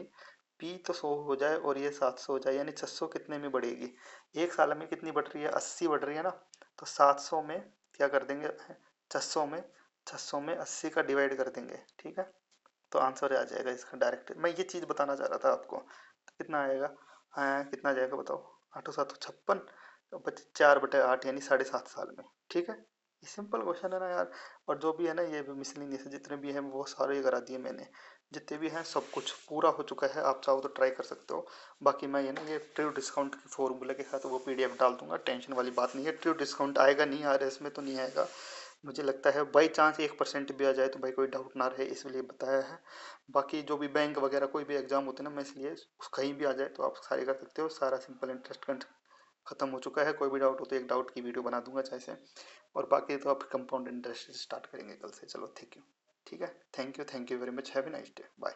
पी तो 100 हो जाए और ये 700 हो जाए, यानी 600 कितने में बढ़ेगी, एक साल में कितनी बढ़ रही है 80 बढ़ रही है ना। तो 700 में क्या कर देंगे, 600 में 80 का डिवाइड कर देंगे, ठीक है। तो आंसर आ जाएगा इसका डायरेक्ट। मैं ये चीज़ बताना चाह रहा था आपको, तो कितना आएगा, कितना आ जाएगा बताओ, 8 7 56, तो 4/8 यानी 7.5 साल में, ठीक है। ये सिंपल क्वेश्चन है ना यार। और जो भी है ना ये मिसलिनियस जितने भी हैं वो सारे करा दिए मैंने, जितने भी हैं सब कुछ पूरा हो चुका है। आप चाहो तो ट्राई कर सकते हो। बाकी मैं ये ना ये ट्रू डिस्काउंट की फॉर्मूले के साथ वो पीडीएफ डाल दूंगा, टेंशन वाली बात नहीं है। ट्रू डिस्काउंट आएगा नहीं आ रहा है इसमें तो नहीं आएगा, मुझे लगता है बाई चांस 1% भी आ जाए तो भाई कोई डाउट ना रहे, इसलिए बताया है। बाकी जो भी बैंक वगैरह कोई भी एग्जाम होते हैं ना, मैं इसलिए कहीं भी आ जाए तो आप सारे कर सकते हो। सारा सिंपल इंटरेस्ट खत्म हो चुका है। कोई भी डाउट हो तो एक डाउट की वीडियो बना दूंगा चाहे से। और बाकी तो आप कंपाउंड इंटरेस्ट स्टार्ट करेंगे कल से। चलो ठीक है, ठीक है, thank you very much, have a nice day, bye.